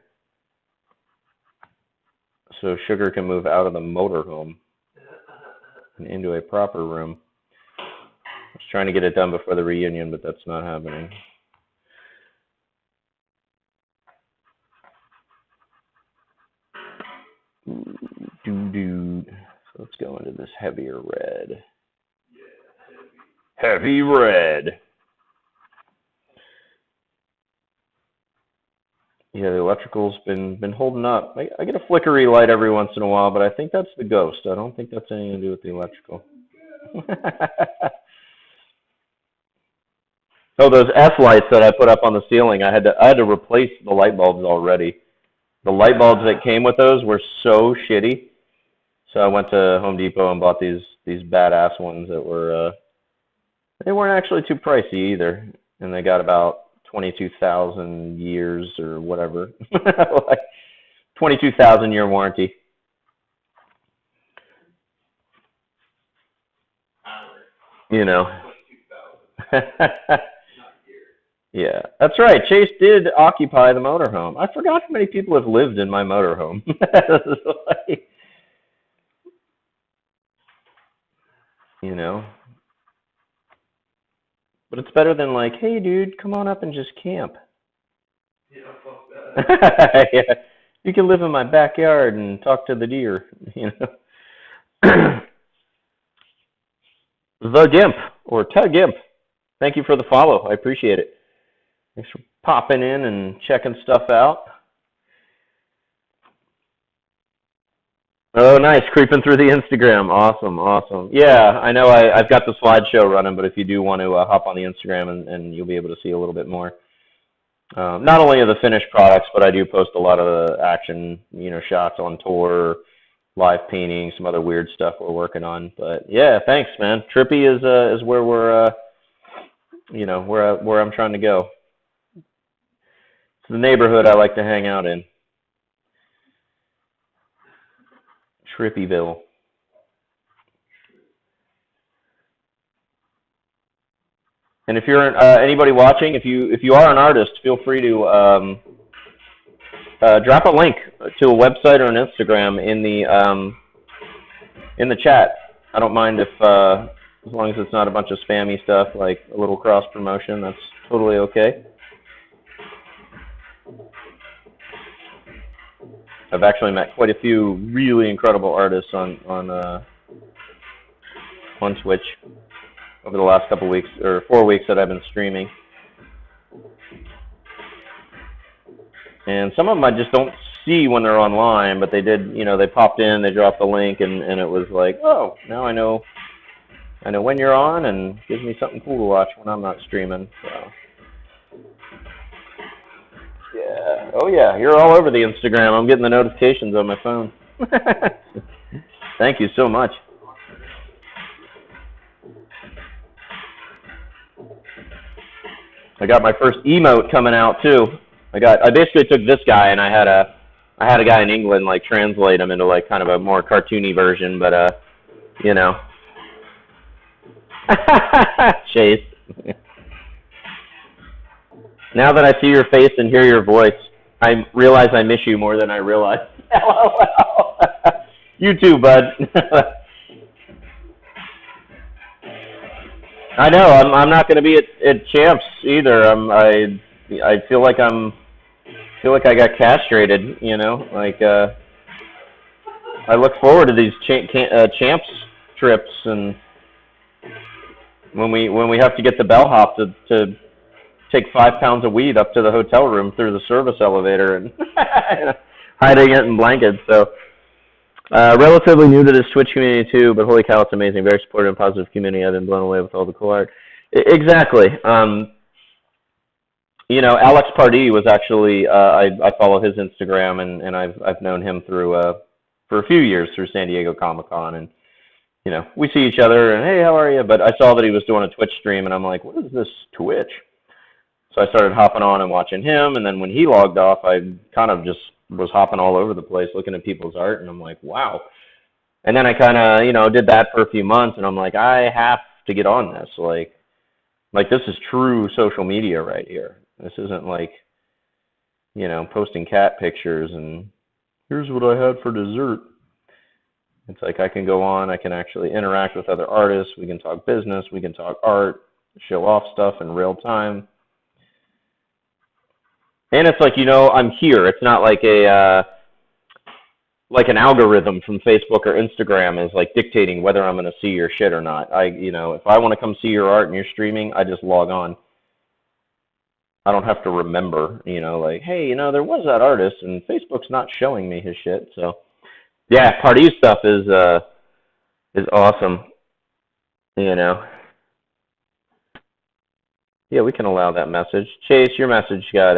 so Sugar can move out of the motorhome and into a proper room. I was trying to get it done before the reunion, but that's not happening. So let's go into this heavier red. Heavy red. Yeah, the electrical's been holding up. I get a flickery light every once in a while, but I think that's the ghost. I don't think that's anything to do with the electrical. Oh, those F lights that I put up on the ceiling, I had to replace the light bulbs already. The light bulbs that came with those were so shitty. So I went to Home Depot and bought these badass ones that were they weren't actually too pricey either, and they got about 22,000 years or whatever, like 22,000 year warranty. Yeah, that's right. Chase did occupy the motorhome. I forgot how many people have lived in my motorhome. But it's better than like, hey, dude, come on up and just camp. Yeah, fuck that. Yeah. You can live in my backyard and talk to the deer, The Gimp, or Tug Gimp. Thank you for the follow. I appreciate it. Thanks for popping in and checking stuff out. Oh, nice. Creeping through the Instagram. Awesome. Yeah, I know I've got the slideshow running, but if you do want to hop on the Instagram and you'll be able to see a little bit more. Not only of the finished products, but I do post a lot of the action, shots on tour, live painting, some other weird stuff we're working on. But yeah, thanks, man. Trippy is where we're, where I'm trying to go. It's the neighborhood I like to hang out in. Trippyville. And if you're anybody watching, if you are an artist, feel free to drop a link to a website or an Instagram in the chat. I don't mind if as long as it's not a bunch of spammy stuff like a little cross promotion. That's totally okay. I've actually met quite a few really incredible artists on Twitch over the last couple weeks, or 4 weeks that I've been streaming. And some of them I just don't see when they're online, but they did, they popped in, they dropped the link, and it was like, oh, now I know when you're on, and gives me something cool to watch when I'm not streaming. So. Yeah. Oh, yeah. You're all over the Instagram. I'm getting the notifications on my phone. Thank you so much. I got my first emote coming out, too. I basically took this guy and I had a guy in England like translate him into like kind of a more cartoony version, but you know. Chase. Now that I see your face and hear your voice, I realize I miss you more than I realize. LOL. You too, bud. I know. I'm not going to be at champs either. I feel like I got castrated. You know, like I look forward to these champs trips, and when we have to get the bellhop to take 5 pounds of weed up to the hotel room through the service elevator and hiding it in blankets. So relatively new to this Twitch community too, but holy cow, it's amazing. Very supportive and positive community. I've been blown away with all the cool art. Exactly. You know, Alex Pardee was actually I follow his Instagram, and I've known him through for a few years through San Diego Comic-Con, and you know, we see each other and hey, how are you? But I saw that he was doing a Twitch stream, and I'm like, what is this Twitch? So I started hopping on and watching him, and then when he logged off, I kind of just was hopping all over the place looking at people's art, and I'm like, wow. And then I kind of, you know, did that for a few months, and I'm like, I have to get on this. Like this is true social media right here. This isn't like, you know, posting cat pictures and here's what I had for dessert. It's like I can go on, I can actually interact with other artists, we can talk business, we can talk art, show off stuff in real time. And it's like, you know, I'm here. It's not like like an algorithm from Facebook or Instagram is like dictating whether I'm going to see your shit or not. You know, if I want to come see your art and you're streaming, I just log on. I don't have to remember, you know, like, hey, you know, there was that artist and Facebook's not showing me his shit. So, yeah, Pardee stuff is awesome, you know. Yeah, we can allow that message. Chase, your message got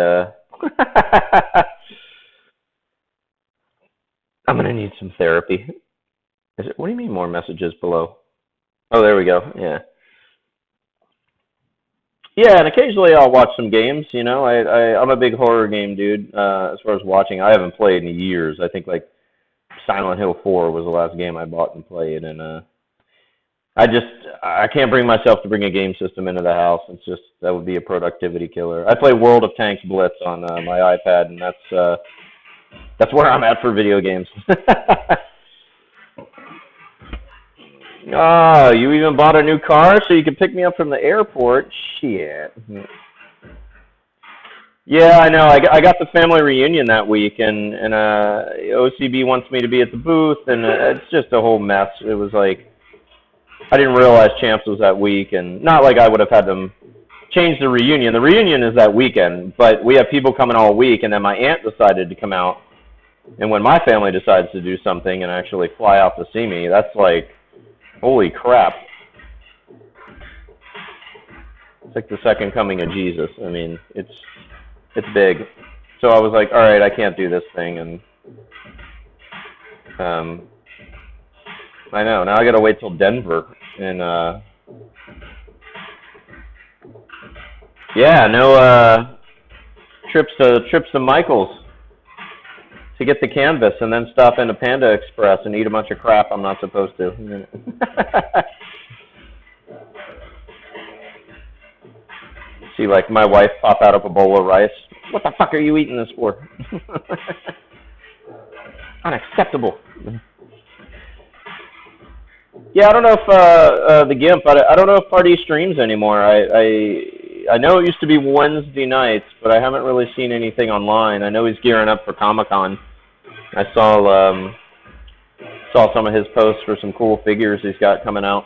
I'm gonna need some therapy. What do you mean more messages below? Oh, there we go. Yeah. Yeah, and occasionally I'll watch some games. You know, I'm a big horror game dude. As far as watching, I haven't played in years. I think like Silent Hill 4 was the last game I bought and played, and I can't bring myself to bring a game system into the house. It's just that would be a productivity killer. I play World of Tanks Blitz on my iPad, and that's where I'm at for video games. Oh, you even bought a new car so you can pick me up from the airport? Shit. Yeah, I know. I got the family reunion that week, and OCB wants me to be at the booth, and it's just a whole mess. It was like, I didn't realize Champs was that week, and not like I would have had them change the reunion. The reunion is that weekend, but we have people coming all week, and then my aunt decided to come out, and when my family decides to do something and actually fly out to see me, that's like, holy crap. It's like the second coming of Jesus. I mean, it's big. So I was like, all right, I can't do this thing, and I know. Now I got to wait till Denver, and yeah, no trips to Michael's to get the canvas, and then stop into Panda Express and eat a bunch of crap I'm not supposed to. See, like my wife pop out of a bowl of rice. What the fuck are you eating this for? Unacceptable. Yeah, I don't know if the GIMP. I don't know if Pardee streams anymore. I know it used to be Wednesday nights, but I haven't really seen anything online. I know he's gearing up for Comic-Con. I saw some of his posts for some cool figures he's got coming out.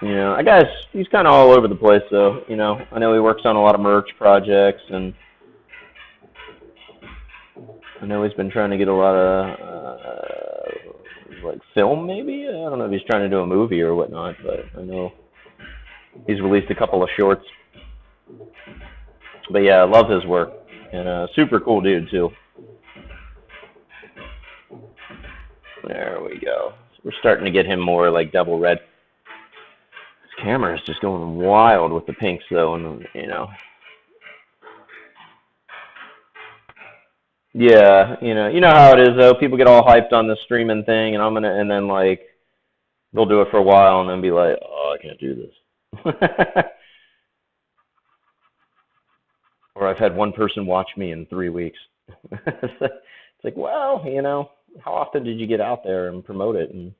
You know, I guess he's kind of all over the place, though. You know, I know he works on a lot of merch projects, and I know he's been trying to get a lot of like film, maybe. I don't know if he's trying to do a movie or whatnot, but I know he's released a couple of shorts. But yeah, I love his work, and super cool dude too. There we go. We're starting to get him more like double red. His camera is just going wild with the pinks though, and you know. Yeah, you know how it is though. People get all hyped on the streaming thing, and then like they'll do it for a while and then be like, oh, I can't do this. Or I've had one person watch me in 3 weeks. It's like, well, how often did you get out there and promote it? And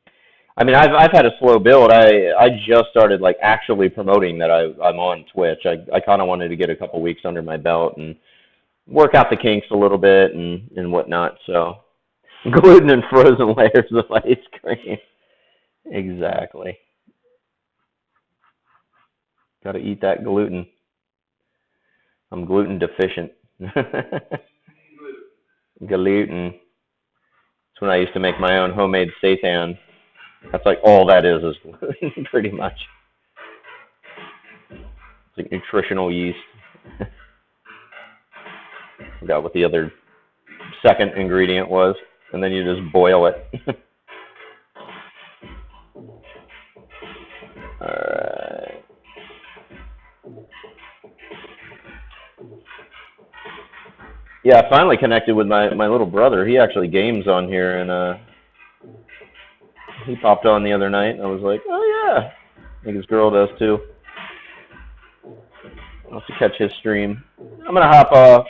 I mean, I've had a slow build. I just started like actually promoting that I'm on Twitch. I kind of wanted to get a couple weeks under my belt and work out the kinks a little bit and whatnot. So gluten and frozen layers of ice cream. Exactly. Got to eat that gluten. I'm gluten deficient. Gluten. It's when I used to make my own homemade seitan. That's like all that is gluten, pretty much. It's like nutritional yeast. I forgot what the other second ingredient was, and then you just boil it. Alright. Yeah, I finally connected with my little brother. He actually games on here, and he popped on the other night, and I was like, oh yeah. I think his girl does too. I'll have to catch his stream. I'm gonna probably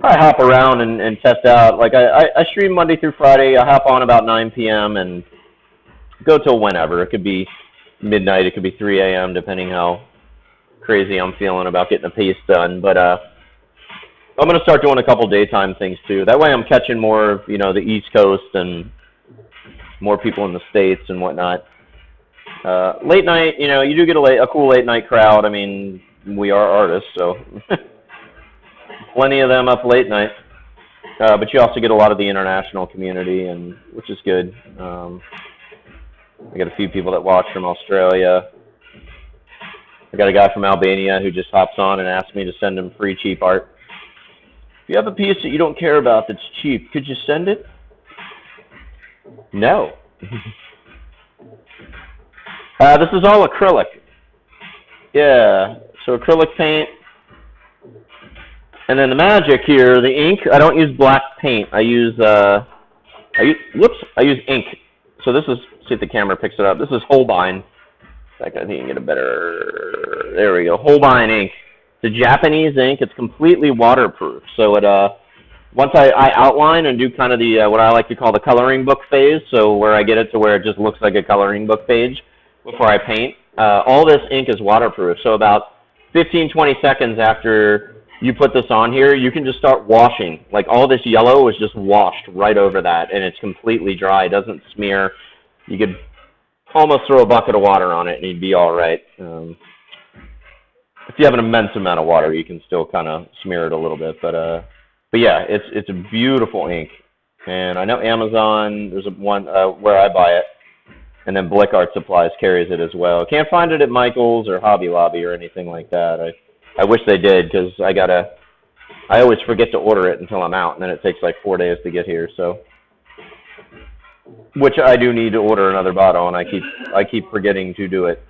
hop around and test out. Like I stream Monday through Friday. I hop on about 9 p.m. and go till whenever. It could be midnight. It could be 3 a.m. depending how crazy I'm feeling about getting a piece done. But I'm gonna start doing a couple daytime things too. That way I'm catching more of the East Coast and more people in the States and whatnot. Late night, you do get a cool late night crowd. I mean, we are artists, so plenty of them up late night. But you also get a lot of the international community, and which is good. I got a few people that watch from Australia. I got a guy from Albania who just hops on and asks me to send him free cheap art. If you have a piece that you don't care about that's cheap, could you send it? No. This is all acrylic. Yeah, so acrylic paint. And then the magic here, the ink, I don't use black paint. I use ink. So this is, see if the camera picks it up. This is Holbein. In fact, I think you can get a better, there we go. Holbein ink. It's a Japanese ink. It's completely waterproof. So it, once I outline and do kind of the, what I like to call the coloring book phase, so where I get it to where it just looks like a coloring book page before I paint, all this ink is waterproof. So about 15, 20 seconds after you put this on here, you can just start washing. Like all this yellow is just washed right over that, and it's completely dry. It doesn't smear. You could almost throw a bucket of water on it, and you'd be all right. If you have an immense amount of water, you can still kind of smear it a little bit. But yeah, it's a beautiful ink. And I know Amazon, there's one where I buy it, and then Blick Art Supplies carries it as well. Can't find it at Michael's or Hobby Lobby or anything like that. I wish they did, because I always forget to order it until I'm out, and then it takes like 4 days to get here. So, which I do need to order another bottle, and I keep forgetting to do it,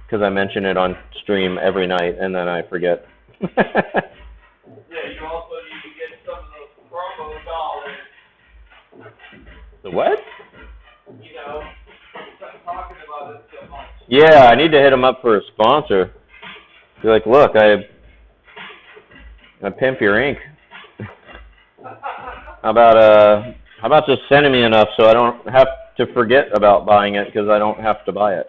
because I mention it on stream every night, and then I forget. Yeah, you also need to get some of those promo dollars. The what? Stop talking about it so much. Yeah, I need to hit them up for a sponsor. Be like, look, I pimp your ink. How about just sending me enough so I don't have to forget about buying it, because I don't have to buy it.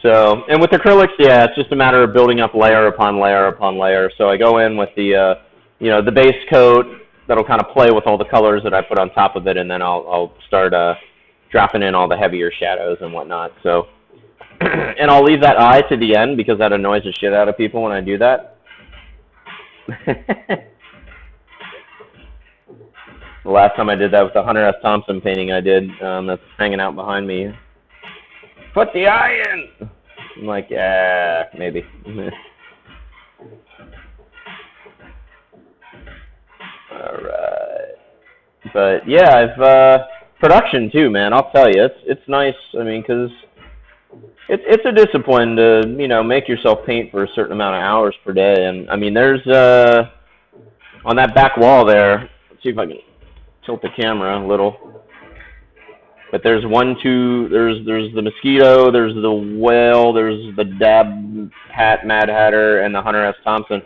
So, and with acrylics, yeah, it's just a matter of building up layer upon layer upon layer. So I go in with the, the base coat that'll kind of play with all the colors that I put on top of it, and then I'll start dropping in all the heavier shadows and whatnot. So, and I'll leave that eye to the end, because that annoys the shit out of people when I do that. The last time I did that with the Hunter S. Thompson painting I did, that's hanging out behind me. Put the eye in! I'm like, yeah, maybe. Alright. But yeah, I've, production too, man, I'll tell you. It's nice, I mean, because it's a discipline to, you know, make yourself paint for a certain amount of hours per day. And I mean, there's on that back wall there. Let's see if I can tilt the camera a little. But there's there's the mosquito, there's the whale, there's the Dab Hat Mad Hatter, and the Hunter S. Thompson.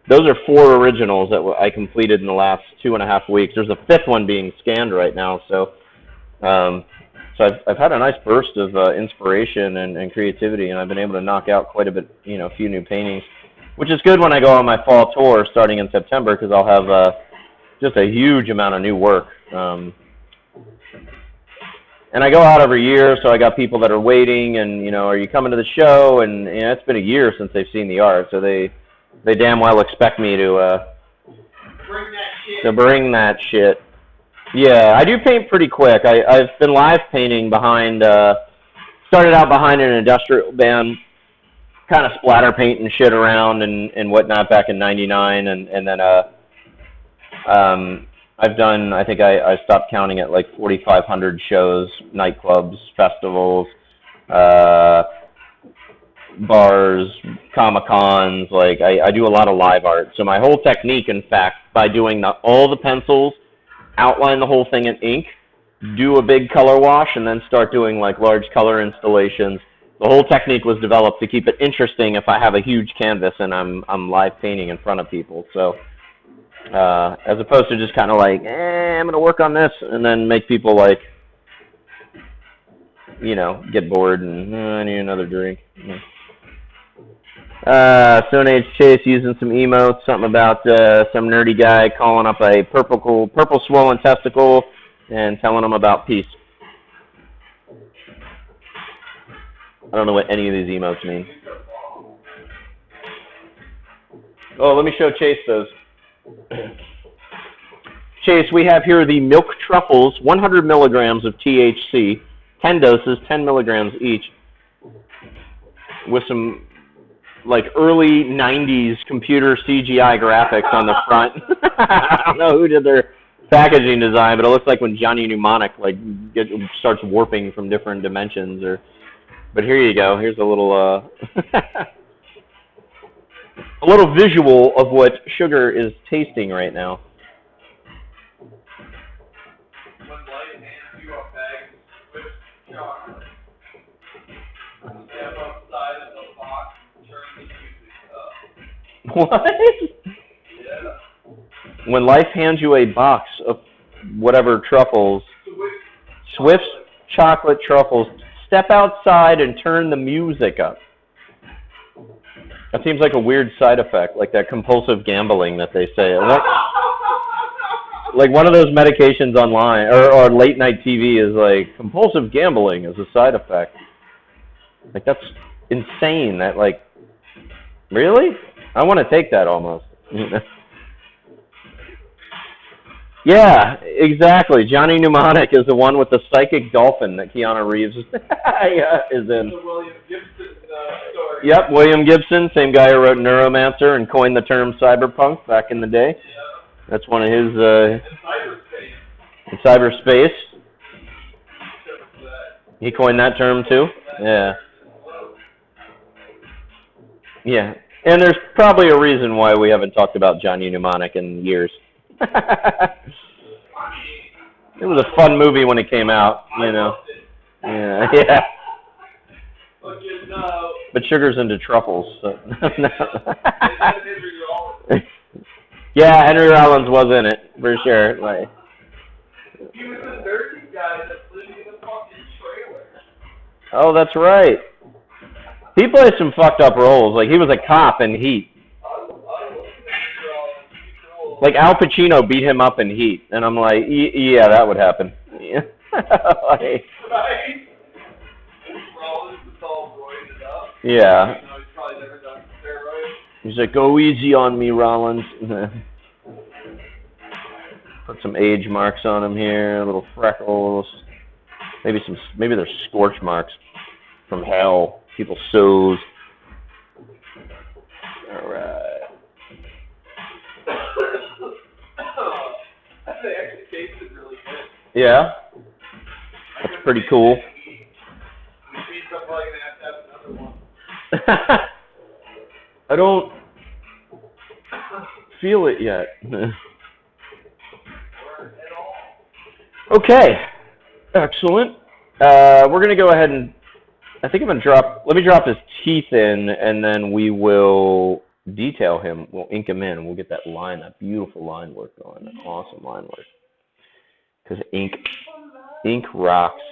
Those are 4 originals that I completed in the last 2.5 weeks. There's a 5th one being scanned right now, so I've had a nice burst of inspiration and creativity, and I've been able to knock out quite a bit, you know, a few new paintings, which is good when I go on my fall tour starting in September, because I'll have just a huge amount of new work. And I go out every year, so I got people that are waiting, and, you know, are you coming to the show? And, you know, it's been a year since they've seen the art, so they damn well expect me to bring that shit. Yeah, I do paint pretty quick. I've been live painting behind, started out behind an industrial band, kind of splatter painting shit around and whatnot back in '99, and then I've done, I think I stopped counting at like 4,500 shows, nightclubs, festivals, bars, Comic-Cons. Like, I do a lot of live art. So my whole technique, in fact, by doing all the pencils, outline the whole thing in ink, do a big color wash, and then start doing like large color installations. The whole technique was developed to keep it interesting if I have a huge canvas and I'm live painting in front of people. So as opposed to just kind of like, I'm going to work on this, and then make people like, you know, get bored and I need another drink. Stone Age Chase using some emotes, something about some nerdy guy calling up a purple swollen testicle and telling him about peace. I don't know what any of these emotes mean. Oh, let me show Chase those. Chase, we have here the milk truffles, 100 milligrams of THC, 10 doses, 10 milligrams each, with some like early 90s computer CGI graphics on the front. I don't know who did their packaging design, but it looks like when Johnny Mnemonic like starts warping from different dimensions. But here you go. Here's a little a little visual of what sugar is tasting right now. When life hands you a bag of chocolate, step outside of the box and turn the music up. What? Yeah. When life hands you a box of whatever truffles, Swift's chocolate truffles, step outside and turn the music up. That seems like a weird side effect, like that compulsive gambling that they say. Like one of those medications online or late night TV is like compulsive gambling is a side effect. Like that's insane. That like, really? I want to take that almost. Yeah, exactly. Johnny Mnemonic is the one with the psychic dolphin that Keanu Reeves is in. The William Gibson story. Yep, William Gibson, same guy who wrote Neuromancer and coined the term cyberpunk back in the day. Yeah. That's one of his. In cyberspace. In cyberspace. He coined that term too. Yeah. Yeah, and there's probably a reason why we haven't talked about Johnny Mnemonic in years. It was a fun movie when it came out, you know. Yeah, yeah. But sugar's into truffles. So. Yeah, Henry Rollins was in it for sure. Like. He was the dirty guy that's living in a fucking trailer. Oh, that's right. He plays some fucked up roles. Like he was a cop in Heat. Like Al Pacino beat him up in Heat, and I'm like, yeah, that would happen. Yeah. Like, Right? Rollins is all roided up. Yeah. You know, he's probably never done steroids. He's like, go easy on me, Rollins. Put some age marks on him here, little freckles. Maybe there's scorch marks from hell. People's soles. All right. They actually tasted really good. Yeah. That's pretty cool. We beat I'm probably gonna have another one. I don't feel it yet. Okay, excellent. We're gonna go ahead and I think I'm gonna let me drop his teeth in, and then we will detail him. We'll ink him in, and we'll get that beautiful line work going, that awesome line work. Because ink rocks.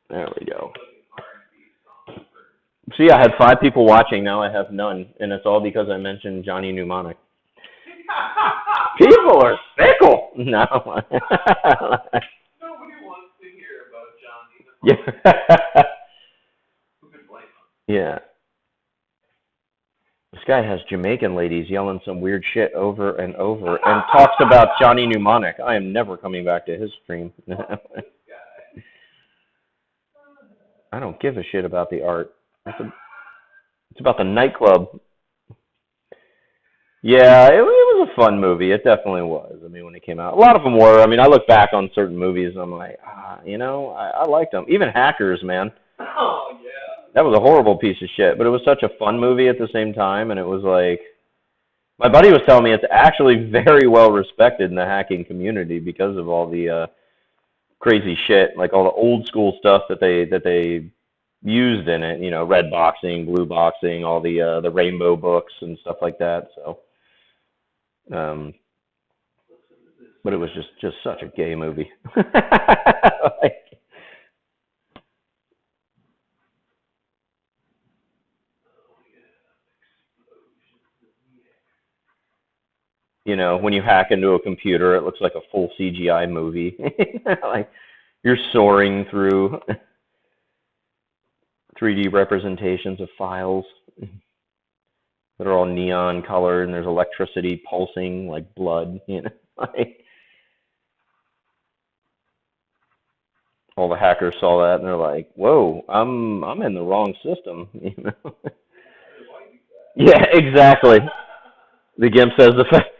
There we go. See, I had 5 people watching. Now I have none, and it's all because I mentioned Johnny Mnemonic. People are fickle. No. Nobody wants to hear about Johnny. Yeah. Who could blame him? Yeah. This guy has Jamaican ladies yelling some weird shit over and over and talks about Johnny Mnemonic. I am never coming back to his stream. I don't give a shit about the art. It's about the nightclub. Yeah, it was a fun movie. It definitely was. I mean, when it came out, a lot of them were. I mean, I look back on certain movies and I'm like, I liked them. Even Hackers, man. Oh, yeah. That was a horrible piece of shit, but it was such a fun movie at the same time, and it was like, my buddy was telling me it's actually very well respected in the hacking community because of all the crazy shit, like all the old school stuff that they used in it, red boxing, blue boxing, all the rainbow books and stuff like that. So, but it was just such a gay movie. Like, when you hack into a computer, it looks like a full CGI movie. Like you're soaring through 3D representations of files that are all neon colored, and there's electricity pulsing like blood. Like all the hackers saw that and they're like, "Whoa, I'm in the wrong system." Yeah, exactly. The GIMP says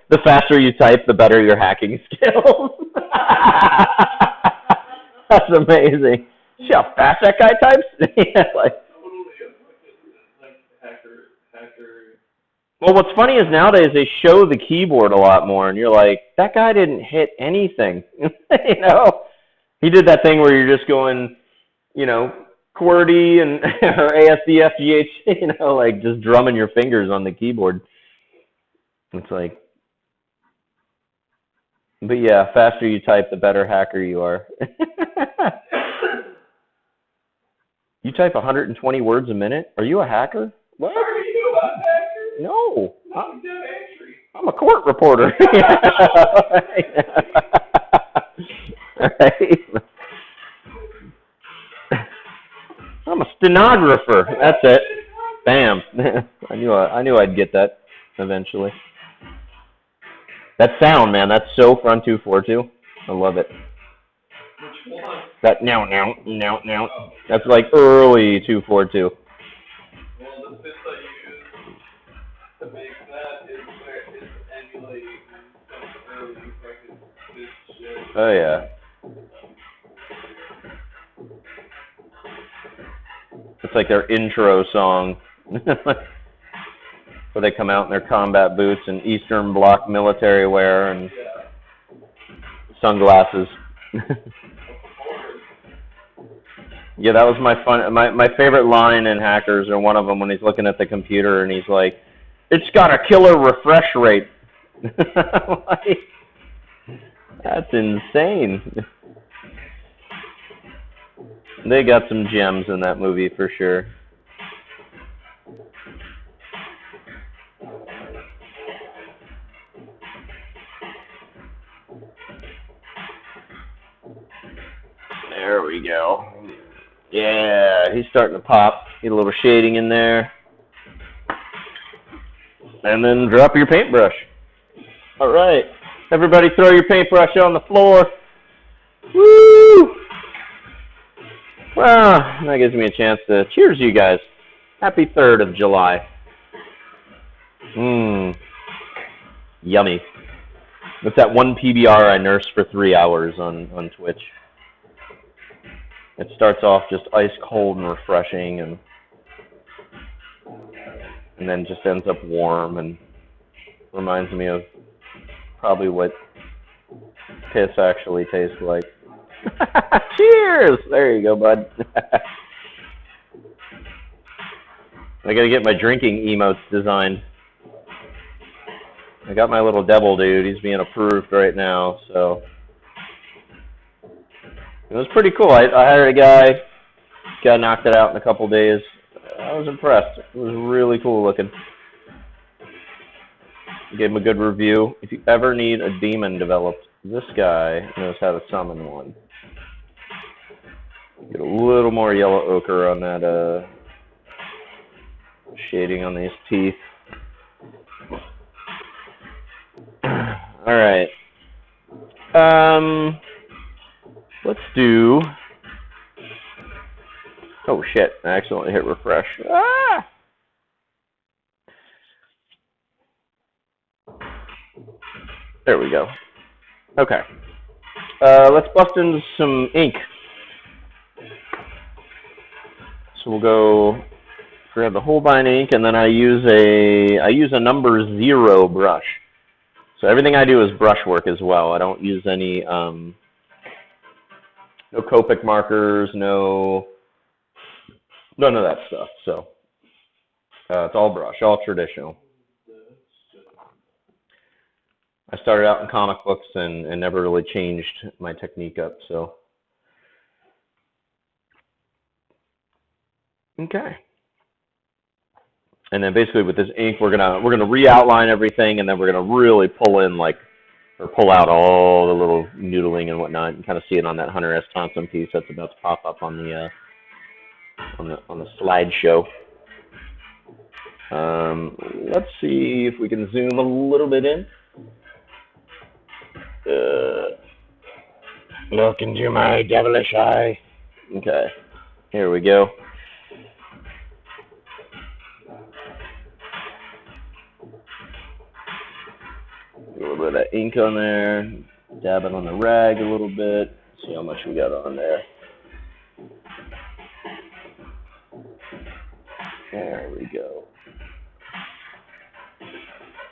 the faster you type, the better your hacking skills. That's amazing. See how fast that guy types? Yeah, like hacker. Well, what's funny is nowadays they show the keyboard a lot more, and you're like, that guy didn't hit anything. He did that thing where you're just going, QWERTY and or ASDFGH, like just drumming your fingers on the keyboard. It's like, but yeah, faster you type, the better hacker you are. You type 120 words a minute? Are you a hacker? What? Are you a hacker? No. I'm a court reporter. Right. I'm a stenographer. That's it. Bam. I knew I'd get that eventually. That sound, man, that's so front 242. I love it. Which one? That now. That's like early 242. Well, the bits I use to make that is emulating some early fucking bitch shit. Oh yeah. It's like their intro song. Where they come out in their combat boots and Eastern Bloc military wear and sunglasses. Yeah, that was my favorite line in Hackers, or one of them, when he's looking at the computer and he's like, "It's got a killer refresh rate." Like, that's insane. They got some gems in that movie for sure. There we go. Yeah, he's starting to pop. Get a little shading in there. And then drop your paintbrush. All right. Everybody throw your paintbrush on the floor. Woo! Well, that gives me a chance to cheers you guys. Happy 3rd of July. Yummy. That's that one PBR I nursed for 3 hours on Twitch. It starts off just ice cold and refreshing, and then just ends up warm and reminds me of probably what piss actually tastes like. Cheers! There you go, bud. I gotta get my drinking emotes designed. I got my little devil dude. He's being approved right now, so it was pretty cool. I hired a guy knocked it out in a couple days. I was impressed. It was really cool looking. Gave him a good review. If you ever need a demon developed, this guy knows how to summon one. Get a little more yellow ochre on that shading on these teeth. All right. Let's do. Oh shit! I accidentally hit refresh. Ah! There we go. Okay. Let's bust into some ink. So we'll go grab the Holbein ink, and then I use a number 0 brush. So everything I do is brush work as well. I don't use any no Copic markers, none of that stuff. So it's all brush, all traditional. I started out in comic books and never really changed my technique up. So okay. And then basically with this ink, we're gonna re-outline everything, and then we're gonna really pull out all the little noodling and whatnot, and kind of see it on that Hunter S. Thompson piece that's about to pop up on the slideshow. Let's see if we can zoom a little bit in. Look into my devilish eye. Okay, here we go. A little bit of that ink on there, dab it on the rag a little bit, see how much we got on there. There we go.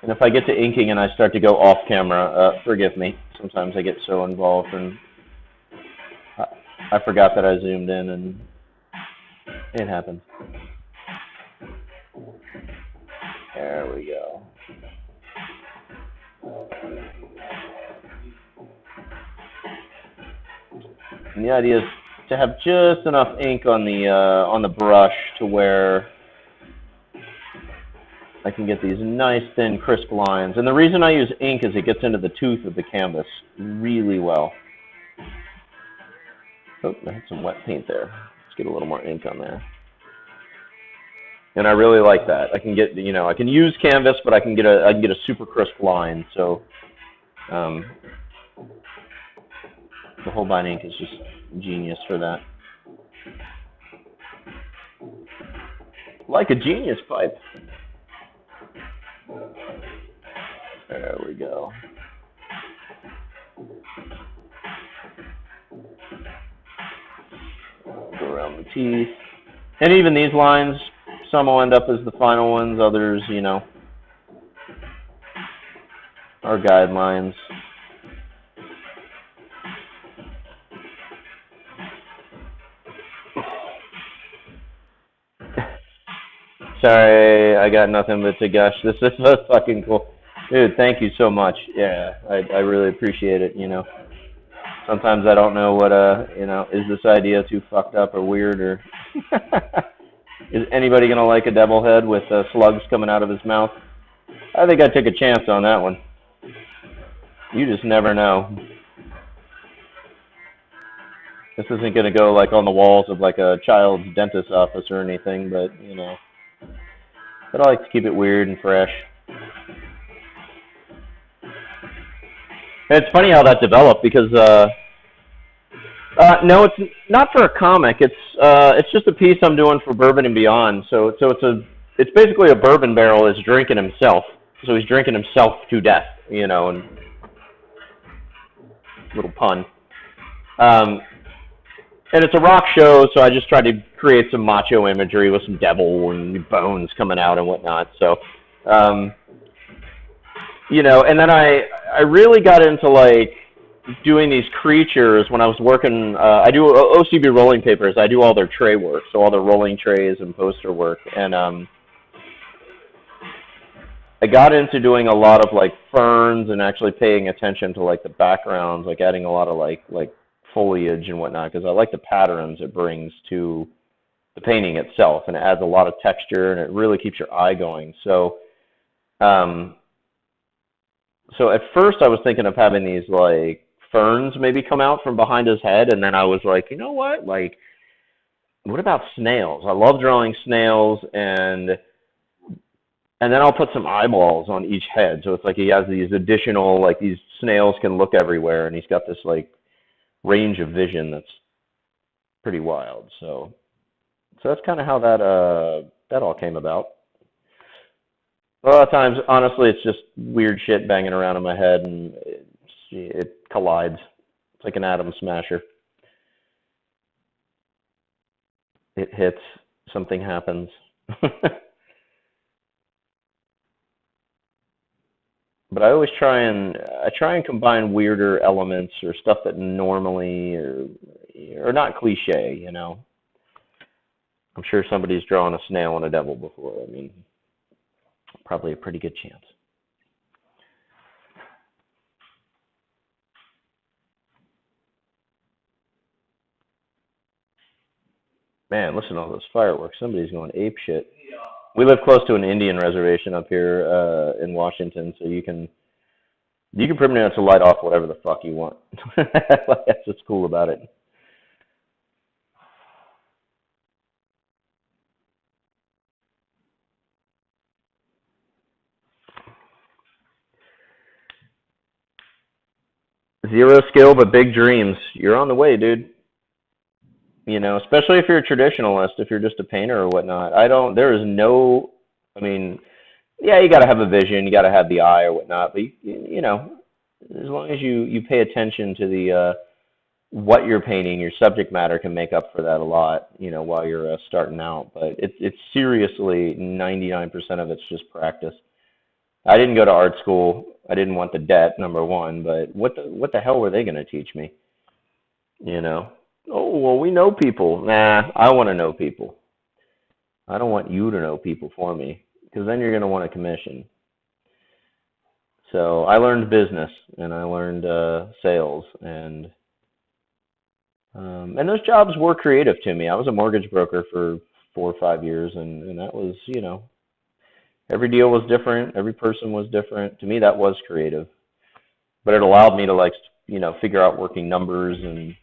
And if I get to inking and I start to go off camera, forgive me. Sometimes I get so involved and I forgot that I zoomed in, and it happens. There we go. And the idea is to have just enough ink on the brush to where I can get these nice thin crisp lines. And the reason I use ink is it gets into the tooth of the canvas really well. Oh, I had some wet paint there. Let's get a little more ink on there. And I really like that. I can get, I can use canvas, but I can get a super crisp line. So the Holbein ink is just genius for that. Like a genius pipe. There we go. Go around the teeth. And even these lines, some will end up as the final ones, others, are guidelines. Sorry, I got nothing but to gush. This is so fucking cool. Dude, thank you so much. Yeah, I really appreciate it, Sometimes I don't know what, is this idea too fucked up or weird, or is anybody going to like a devil head with slugs coming out of his mouth? I think I'd take a chance on that one. You just never know. This isn't going to go like on the walls of like a child's dentist's office or anything, but, But I like to keep it weird and fresh. And it's funny how that developed because, no, it's not for a comic. It's just a piece I'm doing for Bourbon and Beyond. So it's basically a bourbon barrel is drinking himself. So he's drinking himself to death, and little pun. And it's a rock show, so I just tried to create some macho imagery with some devil and bones coming out and whatnot. So, you know, and then I really got into like doing these creatures when I was working. I do OCB rolling papers. I do all their tray work, so all their rolling trays and poster work. And I got into doing a lot of like ferns and actually paying attention to like the backgrounds, like adding a lot of like foliage and whatnot, because I like the patterns it brings to the painting itself, and it adds a lot of texture and it really keeps your eye going. So so at first I was thinking of having these like ferns maybe come out from behind his head, and then I was like, you know what, like, what about snails? I love drawing snails, and then I'll put some eyeballs on each head, so it's like he has these additional, like, these snails can look everywhere, and he's got this like range of vision that's pretty wild. So that's kind of how that all came about. A lot of times, honestly, it's just weird shit banging around in my head, and it collides. It's like an atom smasher. It hits, something happens. But I always try and combine weirder elements or stuff that normally or not cliche, you know. I'm sure somebody's drawn a snail and a devil before. I mean, probably a pretty good chance. Man, listen to all those fireworks. Somebody's going ape shit. We live close to an Indian reservation up here in Washington, so you can pretty much light off whatever the fuck you want. That's what's cool about it. Zero skill but big dreams. You're on the way, dude. You know, especially if you're a traditionalist, if you're just a painter or whatnot. There is no, I mean, yeah, you got to have a vision, you got to have the eye or whatnot, but you know, as long as you pay attention to the what you're painting, your subject matter can make up for that a lot, you know, while you're starting out. But it's seriously 99% of it's just practice. I didn't go to art school. I didn't want the debt, number one, but what the hell were they going to teach me? You know? Oh, well, we know people. Nah, I want to know people. I don't want you to know people for me, because then you're going to want a commission. So I learned business, and I learned sales, and those jobs were creative to me. I was a mortgage broker for 4 or 5 years, and that was, you know, every deal was different, every person was different. To me, that was creative, but it allowed me to, like, you know, figure out working numbers and.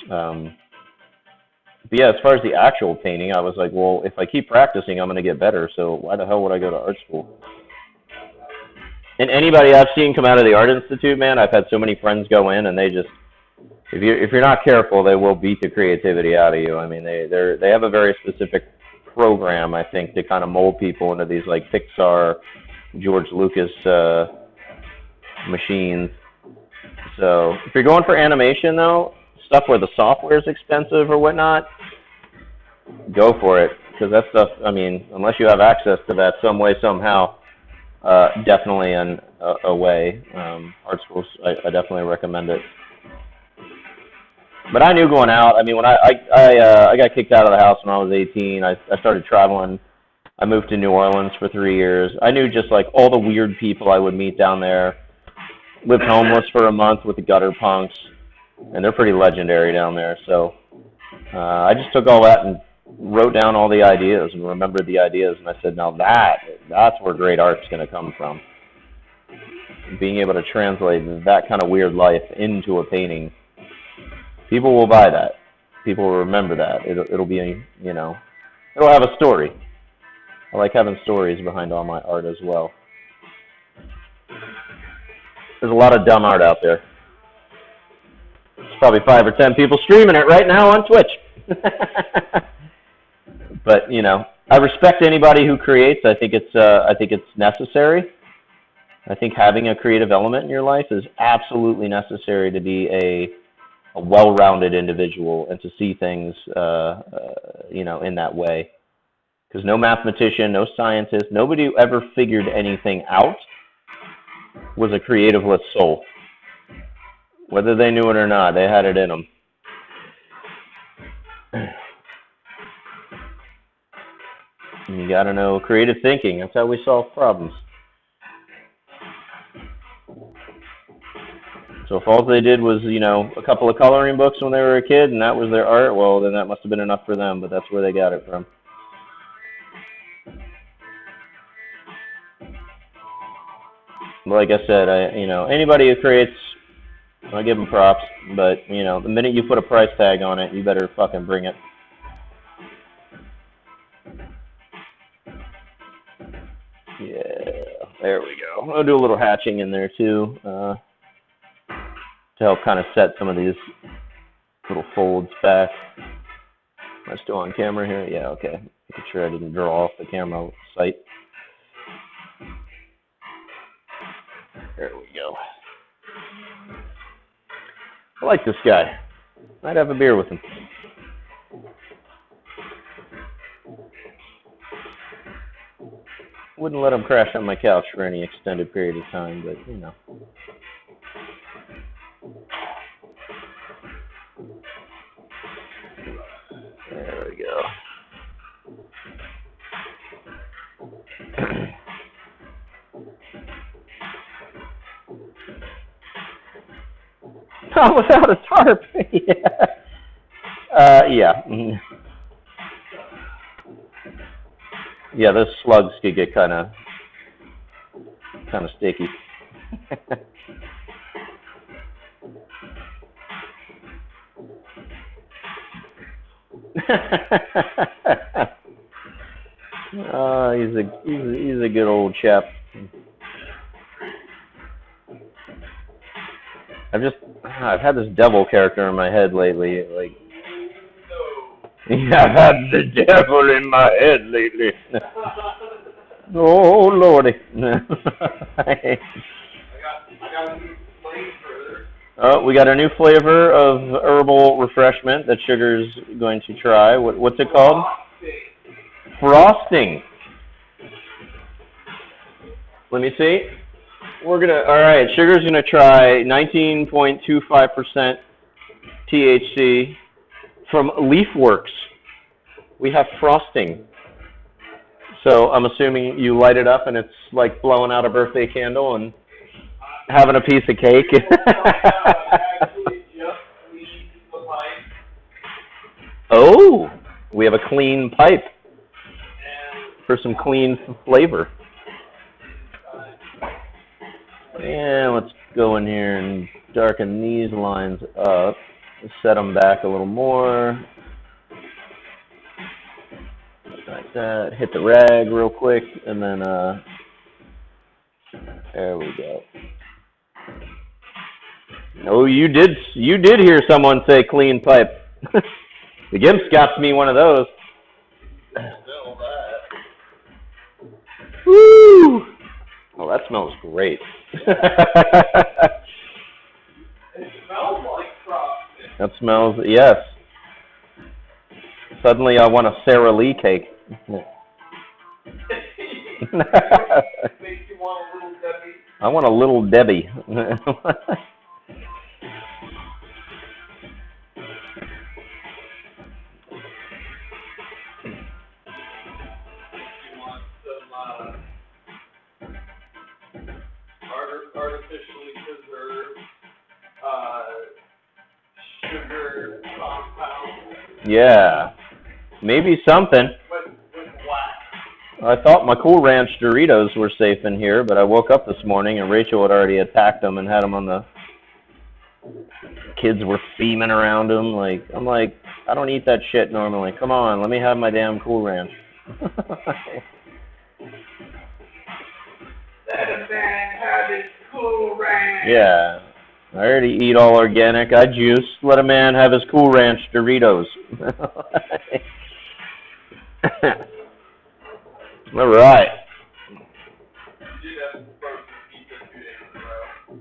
But yeah, as far as the actual painting, I was like, well, if I keep practicing, I'm going to get better. So why the hell would I go to art school? And anybody I've seen come out of the Art Institute, man, I've had so many friends go in, and they just, if you're not careful, they will beat the creativity out of you. I mean, they have a very specific program, I think, to kind of mold people into these like Pixar, George Lucas machines. So if you're going for animation, though, stuff where the software is expensive or whatnot, go for it, because that stuff, I mean, unless you have access to that some way, somehow, definitely a way. Art schools, I definitely recommend it. But I knew going out, I mean, when I got kicked out of the house when I was 18, I started traveling. I moved to New Orleans for 3 years. I knew just like all the weird people I would meet down there. Lived homeless for a month with the gutter punks, and they're pretty legendary down there. So I just took all that and wrote down all the ideas and remembered the ideas, and I said, now that's where great art's going to come from. Being able to translate that kind of weird life into a painting. People will buy that. People will remember that. It'll be, you know, it'll have a story. I like having stories behind all my art as well. There's a lot of dumb art out there. There's probably 5 or 10 people streaming it right now on Twitch. But, you know, I respect anybody who creates. I think it's necessary. I think having a creative element in your life is absolutely necessary to be a a well-rounded individual and to see things, in that way. Because no mathematician, no scientist, nobody who ever figured anything out was a creativeless soul. Whether they knew it or not, they had it in them. And you got to know creative thinking. That's how we solve problems. So if all they did was, a couple of coloring books when they were a kid and that was their art, well, then that must have been enough for them, but that's where they got it from. Like I said, anybody who creates, I give them props, but, the minute you put a price tag on it, you better fucking bring it. Yeah, there we go. I'll do a little hatching in there too, to help kind of set some of these little folds back. Am I still on camera here? Yeah, okay. Making sure I didn't draw off the camera sight. There we go. I like this guy. Might have a beer with him. Wouldn't let him crash on my couch for any extended period of time, but, There we go. Oh, without a tarp. Yeah. Yeah, those slugs could get kind of sticky. He's a good old chap. I've had this devil character in my head lately. Like, I've had the devil in my head lately. Oh Lordy. I got a new flavor. Oh, we got a new flavor of herbal refreshment that Sugar's going to try. What's it called? Frosting. Let me see. All right, Sugar's gonna try 19.25% THC from Leafworks. We have frosting. So I'm assuming you light it up and it's like blowing out a birthday candle and having a piece of cake. Actually just cleaned the pipe. Oh, we have a clean pipe for some clean flavor. And let's go in here and darken these lines up. Set them back a little more. Like that. Hit the rag real quick, and then there we go. Oh, you did hear someone say clean pipe. The Gimp's got me one of those. Woo! Oh, that smells great. It smells like frosting. That smells, yes. Suddenly I want a Sara Lee cake. Makes you want a little Debbie. I want a little Debbie. Artificially preserved sugar compound. Yeah, maybe something. With wax. I thought my Cool Ranch Doritos were safe in here, but I woke up this morning and Rachel had already attacked them and had them on the... Kids were theming around them. I'm like, I don't eat that shit normally. Come on, let me have my damn Cool Ranch. That a man had his Cool Ranch. Yeah, I already eat all organic. I juice. Let a man have his Cool Ranch Doritos. All right. You did have frozen pizza 2 days in a row.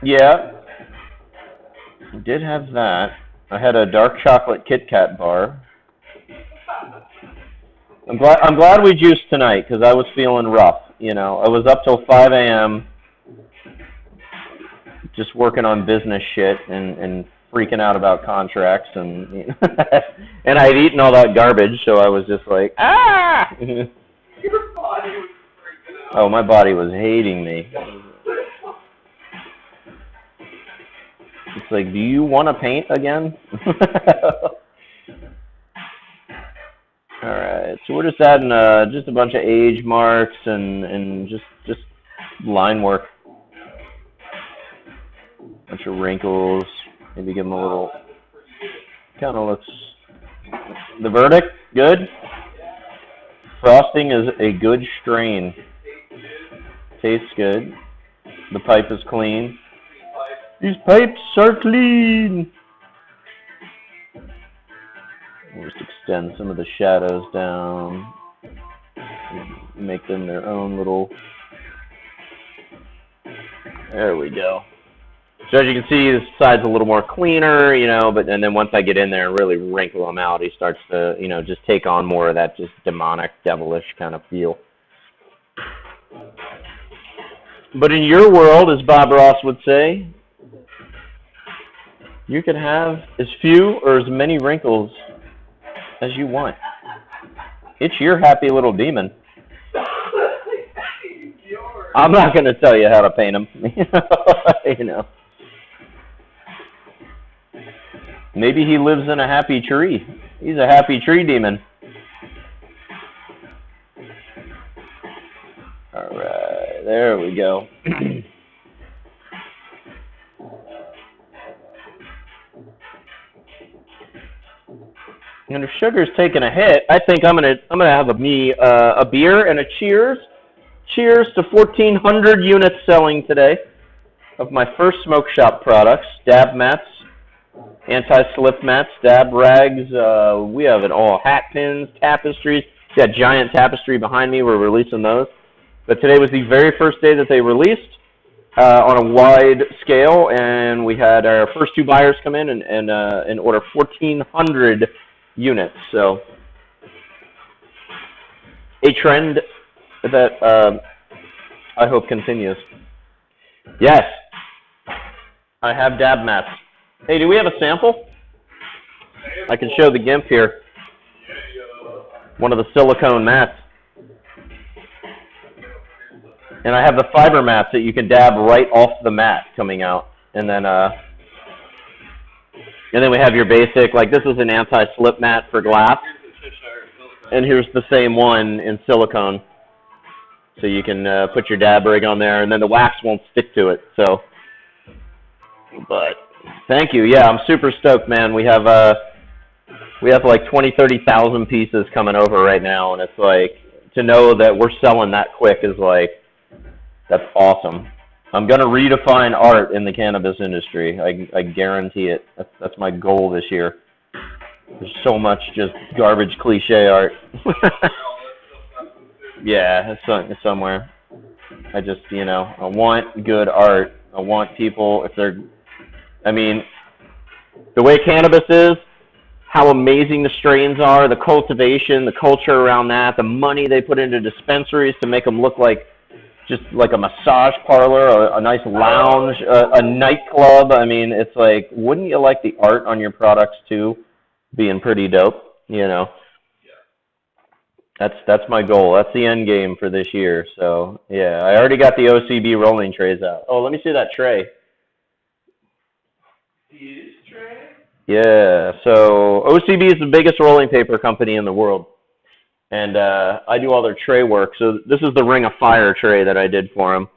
Yeah. did have that. I had a dark chocolate Kit Kat bar. I'm glad we juiced tonight because I was feeling rough. You know, I was up till 5 a.m. just working on business shit and freaking out about contracts and you know, and I'd eaten all that garbage, so I was just like, ah. Your body was freaking out. Oh, my body was hating me. It's like, do you want to paint again? All right, so we're just adding just a bunch of age marks and just line work, bunch of wrinkles. Maybe give them a little. Kind of looks. The verdict, good. Frosting is a good strain. Tastes good. The pipe is clean. These pipes are clean. We'll just extend some of the shadows down. Make them their own little. There we go. So as you can see, this side's a little more cleaner, you know, and then once I get in there and really wrinkle him out, he starts to, you know, just take on more of that just demonic, devilish kind of feel. But in your world, as Bob Ross would say, you can have as few or as many wrinkles as you want. It's your happy little demon. I'm not going to tell you how to paint him, you know. Maybe he lives in a happy tree. He's a happy tree demon. All right, there we go. And if sugar's taking a hit, I think I'm gonna have a beer and a cheers. Cheers to 1,400 units selling today of my first smoke shop products: dab mats, anti-slip mats, dab rags. We have it all: hat pins, tapestries. That giant tapestry behind me, we're releasing those. But today was the very first day that they released on a wide scale, and we had our first 2 buyers come in and order 1,400 units. So a trend that I hope continues. Yes, I have dab mats. Hey, do we have a sample? I can show the GIMP here. One of the silicone mats. And I have the fiber mats that you can dab right off the mat coming out. And then we have your basic, like this is an anti-slip mat for glass. And here's the same one in silicone. So you can put your dab rig on there, and then the wax won't stick to it. So, but thank you. Yeah, I'm super stoked, man. We have like 20, 30,000 pieces coming over right now, and it's like to know that we're selling that quick is like that's awesome. I'm gonna redefine art in the cannabis industry. I guarantee it. That's my goal this year. There's so much just garbage cliche art. Yeah, it's somewhere. I just, you know, I want good art. I want people, if they're, I mean, the way cannabis is, how amazing the strains are, the cultivation, the culture around that, the money they put into dispensaries to make them look like just like a massage parlor, a nice lounge, a nightclub. I mean, it's like, wouldn't you like the art on your products too being pretty dope, you know? That's my goal. That's the end game for this year. So, yeah, I already got the OCB rolling trays out. Oh, let me see that tray. These trays? Yeah, so OCB is the biggest rolling paper company in the world. And I do all their tray work. So this is the Ring of Fire tray that I did for them.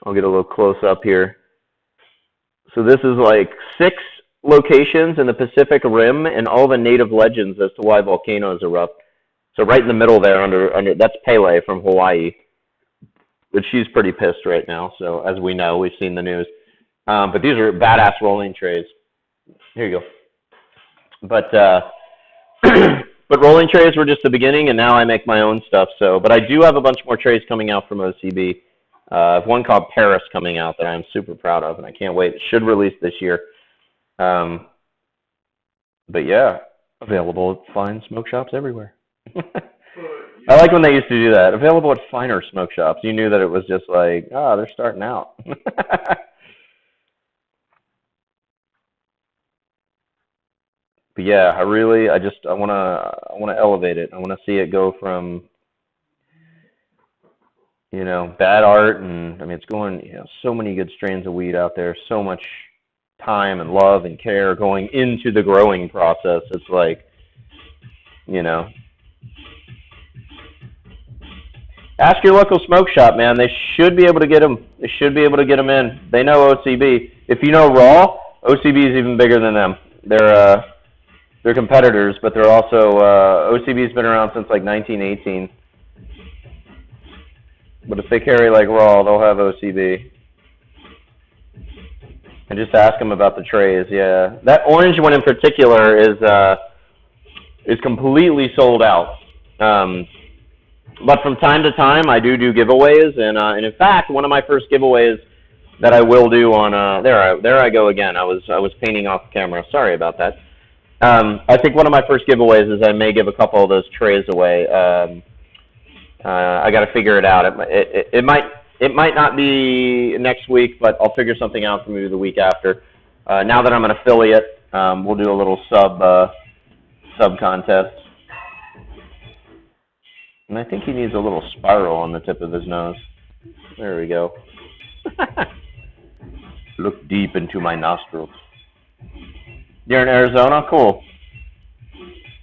I'll get a little close up here. So this is like 6 locations in the Pacific Rim and all the native legends as to why volcanoes erupt. So right in the middle there, under that's Pele from Hawaii, but she's pretty pissed right now. So as we know, we've seen the news. But these are badass rolling trays. Here you go. But but rolling trays were just the beginning, and now I make my own stuff. So, but I do have a bunch more trays coming out from OCB. I have one called Paris coming out that I'm super proud of, and I can't wait. It should release this year. But yeah, available at fine smoke shops everywhere. I like when they used to do that. Available at finer smoke shops. You knew that it was just like, oh, they're starting out. But yeah, I wanna elevate it. I wanna see it go from, bad art, and I mean it's going, so many good strains of weed out there, so much time and love and care going into the growing process. It's like, you know, ask your local smoke shop, man. They should be able to get them. They should be able to get them in. They know OCB. If you know Raw, OCB is even bigger than them. They're competitors, but they're also OCB's been around since like 1918. But if they carry like Raw, they'll have OCB. And just ask them about the trays. Yeah, that orange one in particular is completely sold out. But from time to time, I do giveaways, and in fact, one of my first giveaways that I will do on there I go again. I was painting off camera. Sorry about that. I think one of my first giveaways is I may give a couple of those trays away. I got to figure it out. It might not be next week, but I'll figure something out for maybe the week after. Now that I'm an affiliate, we'll do a little sub contest. And I think he needs a little spiral on the tip of his nose. There we go. Look deep into my nostrils. You're in Arizona? Cool.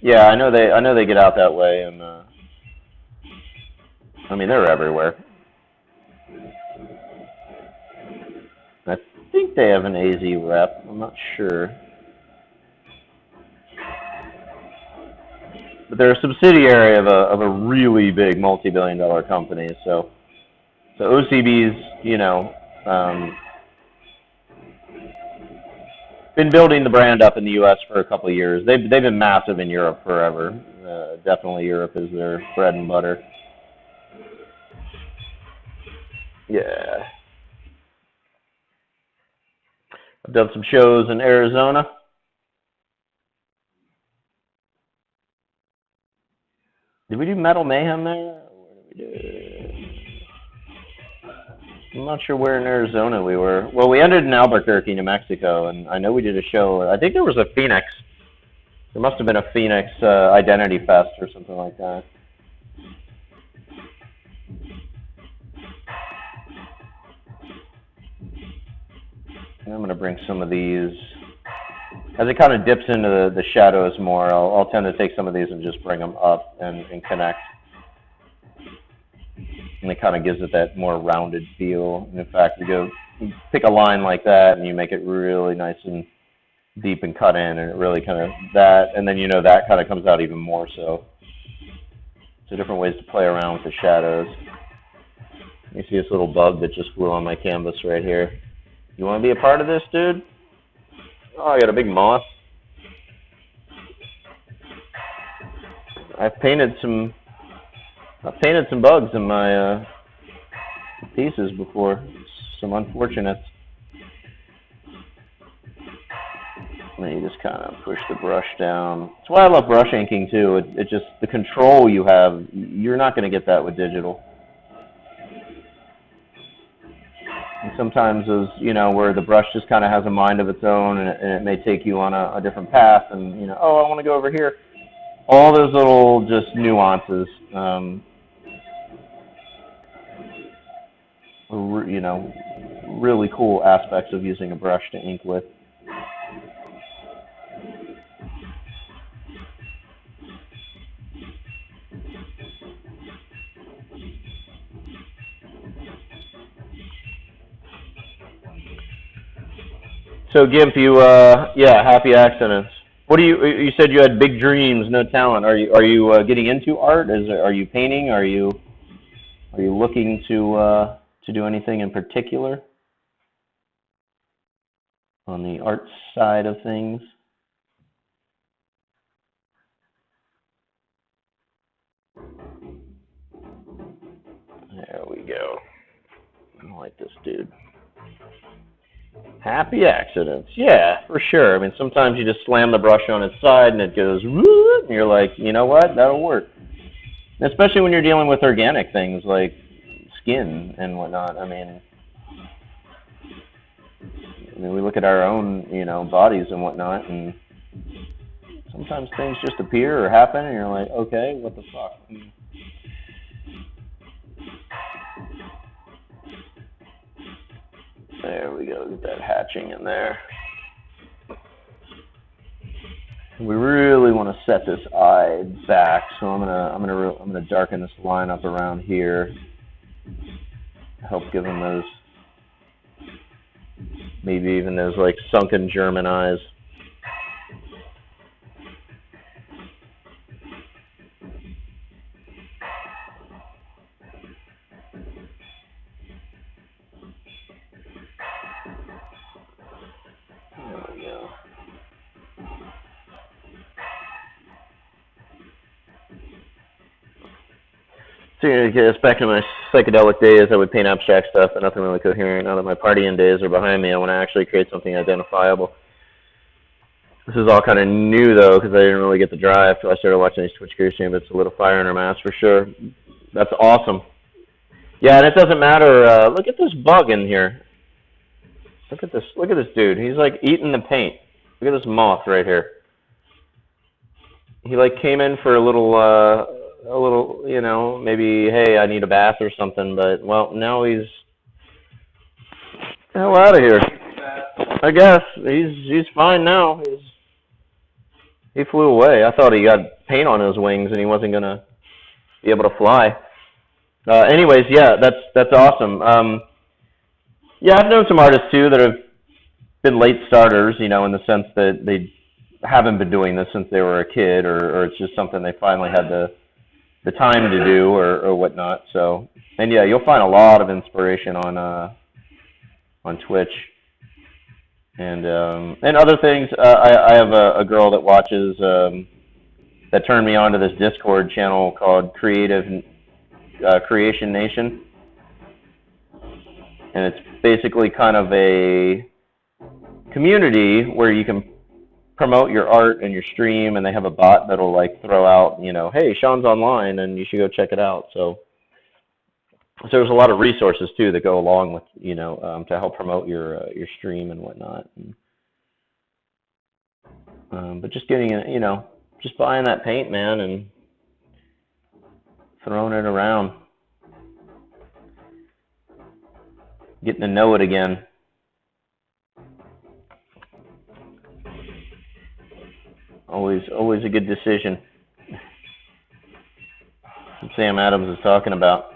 Yeah, I know they get out that way, and I mean they're everywhere. I think they have an AZ rep. I'm not sure. But they're a subsidiary of a really big multi-billion-dollar company. So OCB's, been building the brand up in the U.S. for a couple of years. They've been massive in Europe forever. Definitely Europe is their bread and butter. Yeah. I've done some shows in Arizona. Did we do Metal Mayhem there? What did we do? I'm not sure where in Arizona we were. Well, we ended in Albuquerque, New Mexico, and I know we did a show. I think there was a Phoenix. There must have been a Phoenix Identity Fest or something like that. And I'm going to bring some of these. As it kind of dips into the shadows more, I'll tend to take some of these and just bring them up and connect. And it kind of gives it that more rounded feel. And in fact, you pick a line like that and you make it really nice and deep and cut in, and it really kind of that, and then that kind of comes out even more so. So different ways to play around with the shadows. You see this little bug that just flew on my canvas right here. You want to be a part of this, dude? Oh, I got a big moth. I've painted some bugs in my pieces before. Some unfortunates. And then you just kind of push the brush down. That's why I love brush inking too. It just, the control you have, you're not going to get that with digital. And sometimes those, where the brush just kind of has a mind of its own, and it may take you on a different path, and oh, I want to go over here. All those little just nuances, really cool aspects of using a brush to ink with. So Gimp, happy accidents. What do you said you had big dreams, no talent. Are you getting into art? Are you painting? Are you looking to do anything in particular on the art side of things? There we go. I don't like this dude. Happy accidents. Yeah, for sure. I mean, sometimes you just slam the brush on its side and it goes, woo, and you're like, you know what? That'll work. Especially when you're dealing with organic things like skin and whatnot. I mean, we look at our own, bodies and whatnot, and sometimes things just appear or happen, and you're like, okay, what the fuck? There we go. Get that hatching in there. We really want to set this eye back, so I'm gonna darken this line up around here. Help give him those, maybe even those like sunken German eyes. There we go. So I guess back in my psychedelic days, I would paint abstract stuff, but nothing really coherent. Now that my partying days are behind me, I want to actually create something identifiable. This is all kind of new, though, because I didn't really get the drive till I started watching these Twitch creators, but solidify under mass for sure. That's awesome. Yeah, and it doesn't matter. Look at this bug in here. Look at this. Look at this dude. He's like eating the paint. Look at this moth right here. He like came in for a little, maybe, hey, I need a bath or something. But well, now he's the hell out of here. I guess he's fine now. He flew away. I thought he got paint on his wings and he wasn't gonna be able to fly. Anyways, yeah, that's awesome. Yeah, I've known some artists too that have been late starters, in the sense that they haven't been doing this since they were a kid, or it's just something they finally had the time to do, or whatnot. So, and yeah, you'll find a lot of inspiration on Twitch and other things. I have a girl that watches that turned me on to this Discord channel called Creation Nation. And it's basically kind of a community where you can promote your art and your stream, and they have a bot that'll like throw out, hey, Sean's online and you should go check it out. So there's a lot of resources too that go along with, to help promote your stream and whatnot. But just getting it, just buying that paint, man, and throwing it around. Getting to know it again. Always a good decision. What Sam Adams is talking about.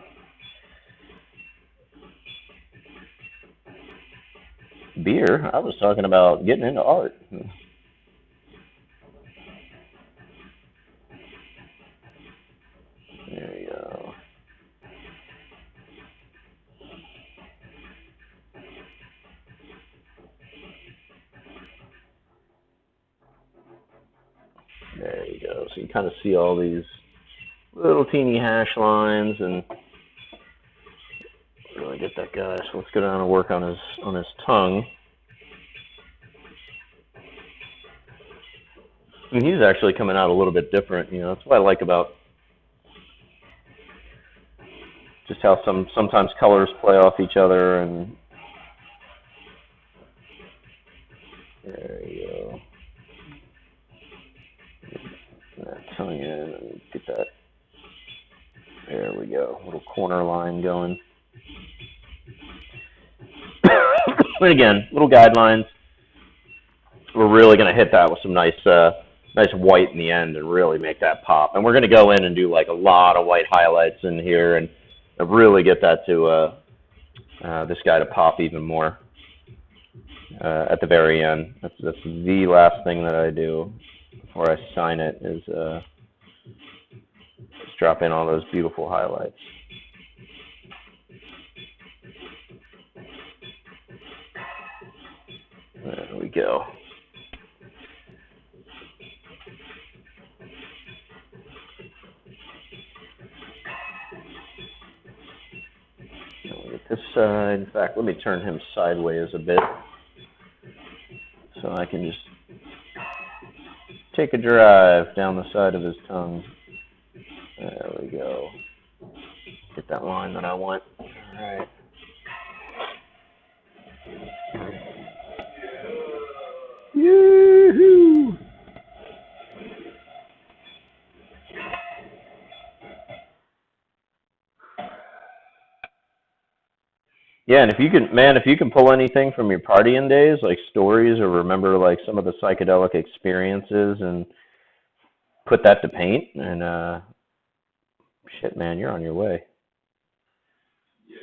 Beer? I was talking about getting into art. There you go. There you go. So you kind of see all these little teeny hash lines, and really get that guy. So let's go down and work on his tongue. And he's actually coming out a little bit different. That's what I like about just how sometimes colors play off each other. And there you go. Get that tongue in and get that. There we go. Little corner line going. And again, little guidelines. We're really going to hit that with some nice white in the end and really make that pop. And we're going to go in and do like a lot of white highlights in here and really get that to this guy to pop even more at the very end. That's the last thing that I do before I sign it is just drop in all those beautiful highlights. There we go. This side, in fact, let me turn him sideways a bit Now I can just take a drive down the side of his tongue. There we go. Get that line that I want. All right. Yoo-hoo! Yeah, and if you can pull anything from your partying days, like stories, or remember like some of the psychedelic experiences, and put that to paint, and shit, man, you're on your way. Yeah,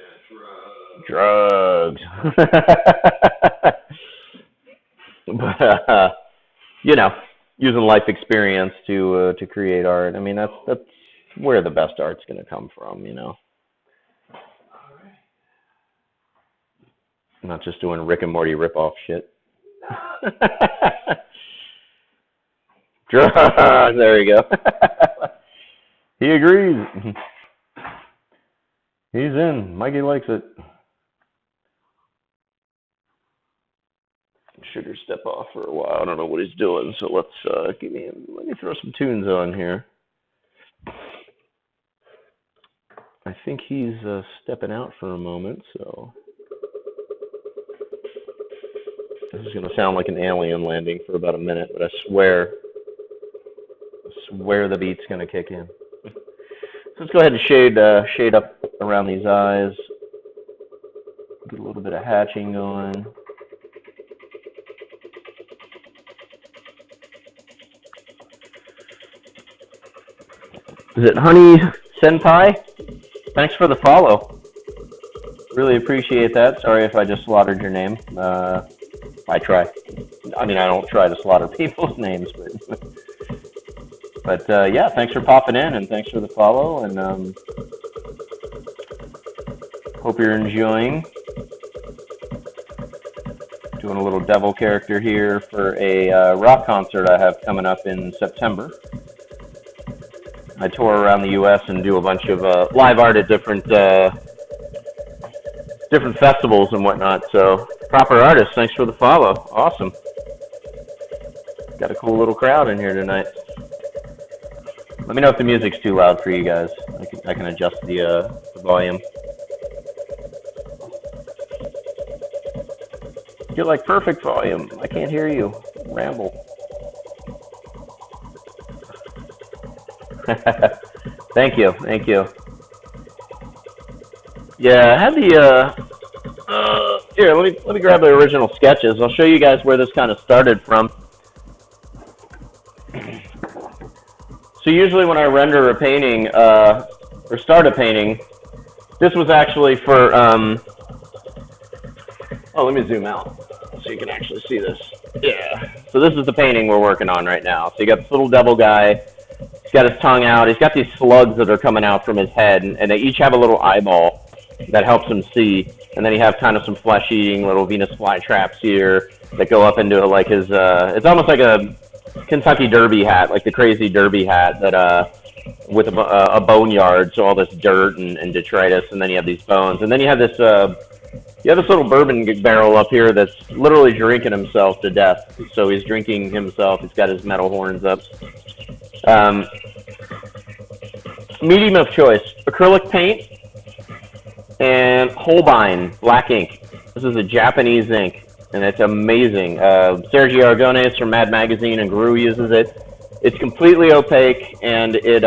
Drugs. But you know, using life experience to create art. I mean, that's where the best art's gonna come from, you know. Not just doing Rick and Morty ripoff shit. Drugs. There you go. He agrees. He's in. Mikey likes it. Sugar step off for a while. I don't know what he's doing, so let me throw some tunes on here. I think he's stepping out for a moment, so this is going to sound like an alien landing for about a minute, but I swear the beat's going to kick in. So let's go ahead and shade up around these eyes. Get a little bit of hatching going. Is it Honey Senpai? Thanks for the follow. Really appreciate that. Sorry if I just slaughtered your name. I try. I mean, I don't try to slaughter people's names, but yeah, thanks for popping in, and thanks for the follow, and hope you're enjoying. Doing a little devil character here for a rock concert I have coming up in September. I tour around the U.S. and do a bunch of live art at different festivals and whatnot. So, Proper Artist, thanks for the follow. Awesome. Got a cool little crowd in here tonight. Let me know if the music's too loud for you guys. I can adjust the volume. Get like perfect volume. I can't hear you. Ramble. Thank you. Yeah, I had the here. Let me grab the original sketches. I'll show you guys where this kind of started from. So usually when I render a painting or start a painting, this was actually for oh, let me zoom out so you can actually see this. Yeah. So this is the painting we're working on right now. So you got this little devil guy. He's got his tongue out. He's got these slugs that are coming out from his head, and they each have a little eyeball that helps him see. And then you have kind of some flesh-eating little Venus flytraps here that go up into like his. It's almost like a Kentucky Derby hat, like the crazy Derby hat that with a boneyard, so all this dirt and detritus, and then you have these bones, and then you have this. You have this little bourbon barrel up here that's literally drinking himself to death. So he's drinking himself. He's got his metal horns up. Medium of choice: acrylic paint and Holbein black ink. This is a Japanese ink, and it's amazing. Sergio Aragonés from Mad Magazine and Guru uses it. It's completely opaque, and it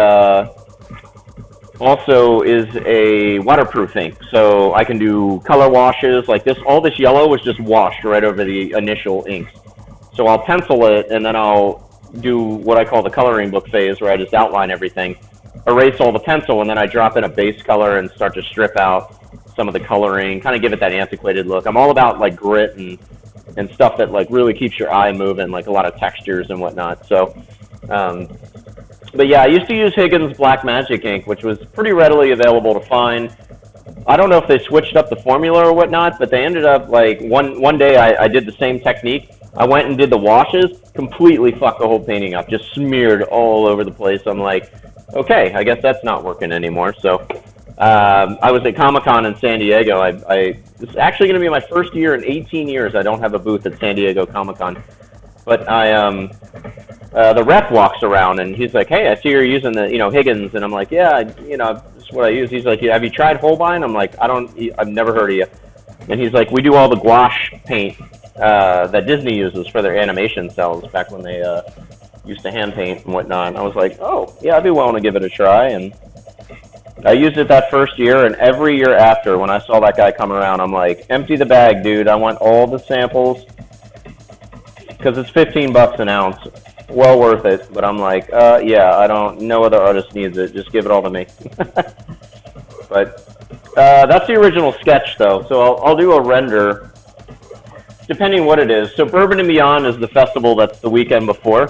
also is a waterproof ink. So I can do color washes like this. All this yellow was just washed right over the initial inks. So I'll pencil it, and then I'll do what I call the coloring book phase, where I just outline everything, erase all the pencil, and then I drop in a base color and start to strip out some of the coloring, kind of give it that antiquated look. I'm all about like grit and stuff that like really keeps your eye moving, like a lot of textures and whatnot. So, but yeah, I used to use Higgins Black Magic ink, which was pretty readily available to find. I don't know if they switched up the formula or whatnot, but they ended up like one day I did the same technique. I went and did the washes, completely fucked the whole painting up, just smeared all over the place. I'm like, okay, I guess that's not working anymore. So I was at Comic-Con in San Diego. This is actually going to be my first year in 18 years I don't have a booth at San Diego Comic-Con. But the rep walks around and he's like, "Hey, I see you're using the, Higgins," and I'm like, "Yeah, that's what I use." He's like, "Have you tried Holbein?" I'm like, I've never heard of you." And he's like, "We do all the gouache paint that Disney uses for their animation cells back when they used to hand paint and whatnot." And I was like, "Oh, yeah, I'd be willing to give it a try." And I used it that first year, and every year after, when I saw that guy come around, I'm like, "Empty the bag, dude. I want all the samples." Because it's $15 an ounce, well worth it. But I'm like, yeah, no other artist needs it. Just give it all to me. But that's the original sketch, though. So I'll do a render, depending what it is. So Bourbon and Beyond is the festival that's the weekend before.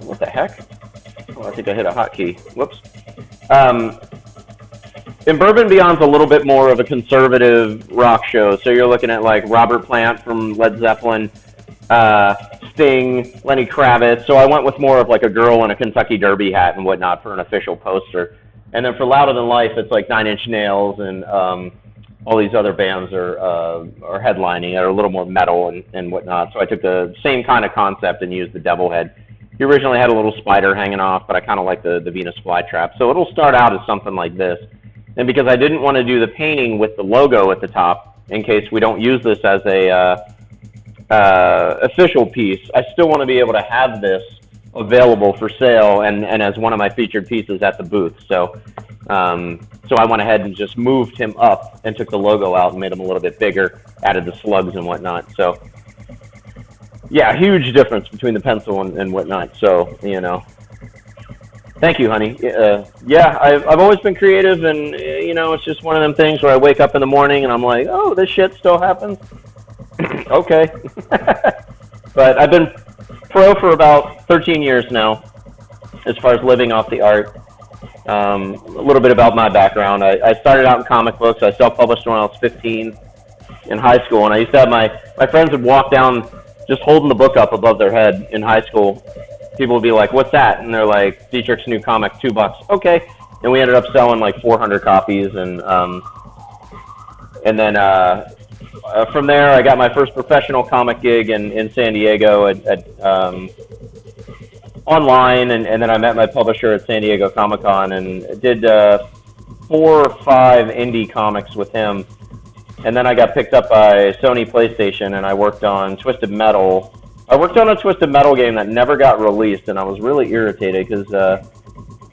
What the heck? Oh, I think I hit a hotkey. Whoops. And Bourbon Beyond's a little bit more of a conservative rock show. So you're looking at like Robert Plant from Led Zeppelin, Sting, Lenny Kravitz. So I went with more of like a girl in a Kentucky Derby hat and whatnot for an official poster. And then for Louder Than Life, it's like Nine Inch Nails and all these other bands are headlining, are a little more metal and whatnot. So I took the same kind of concept and used the devil head. He originally had a little spider hanging off, but I kind of like the Venus flytrap. So it'll start out as something like this. And because I didn't want to do the painting with the logo at the top, in case we don't use this as a official piece, I still want to be able to have this available for sale and as one of my featured pieces at the booth. So so I went ahead and just moved him up and took the logo out and made him a little bit bigger, added the slugs and whatnot. So yeah, huge difference between the pencil and whatnot. So, thank you, honey. Yeah, I've always been creative, and it's just one of them things where I wake up in the morning and I'm like, oh, this shit still happens. Okay. But I've been pro for about 13 years now, as far as living off the art. A little bit about my background. I started out in comic books. I self-published when I was 15 in high school, and I used to have my friends would walk down just holding the book up above their head in high school. People would be like, "What's that?" And they're like, "Dietrich's new comic, $2." Okay. And we ended up selling like 400 copies, and then from there, I got my first professional comic gig in San Diego at online, and then I met my publisher at San Diego Comic-Con and did 4 or 5 indie comics with him. And then I got picked up by Sony PlayStation, and I worked on Twisted Metal. I worked on a Twisted Metal game that never got released, and I was really irritated because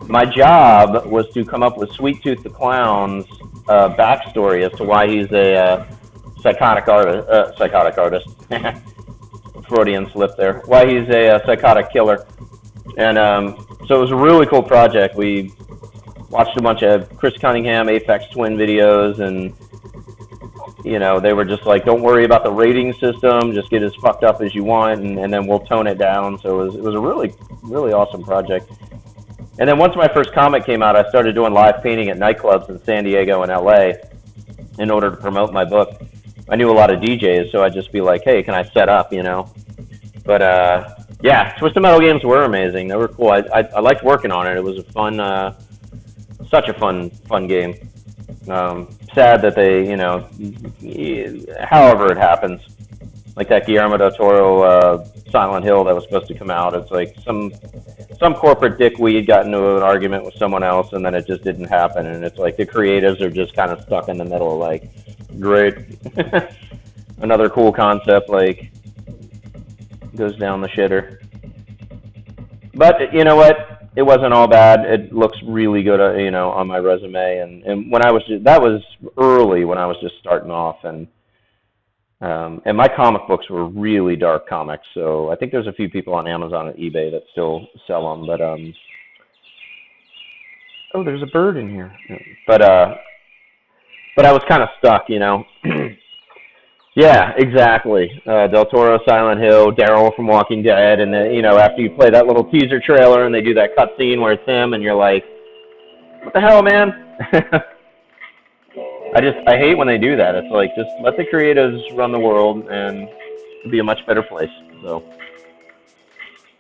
my job was to come up with Sweet Tooth the Clown's backstory as to why he's a psychotic artist. Freudian slip there. Why he's a psychotic killer. And so it was a really cool project. We watched a bunch of Chris Cunningham, Aphex Twin videos, and they were just like, don't worry about the rating system, just get as fucked up as you want, and then we'll tone it down. So it was a really, really awesome project. And then once my first comic came out, I started doing live painting at nightclubs in San Diego and LA in order to promote my book. I knew a lot of DJs, so I'd just be like, hey, can I set up, But yeah, Twisted Metal games were amazing. They were cool. I liked working on it. It was a fun, such a fun game. Sad that they, however it happens, like that Guillermo del Toro Silent Hill that was supposed to come out. It's like some corporate dickweed got into an argument with someone else, and then it just didn't happen. And it's like the creatives are just kind of stuck in the middle, like, great. Another cool concept, like, goes down the shitter. But you know what? It wasn't all bad. It looks really good, on my resume. And when that was early when I was just starting off, and my comic books were really dark comics. So I think there's a few people on Amazon and eBay that still sell them. But oh, there's a bird in here. But I was kind of stuck, Yeah, exactly. Del Toro, Silent Hill, Daryl from Walking Dead, and then, after you play that little teaser trailer and they do that cutscene where it's him, and you're like, what the hell, man? I hate when they do that. It's like, just let the creatives run the world and it'll be a much better place. So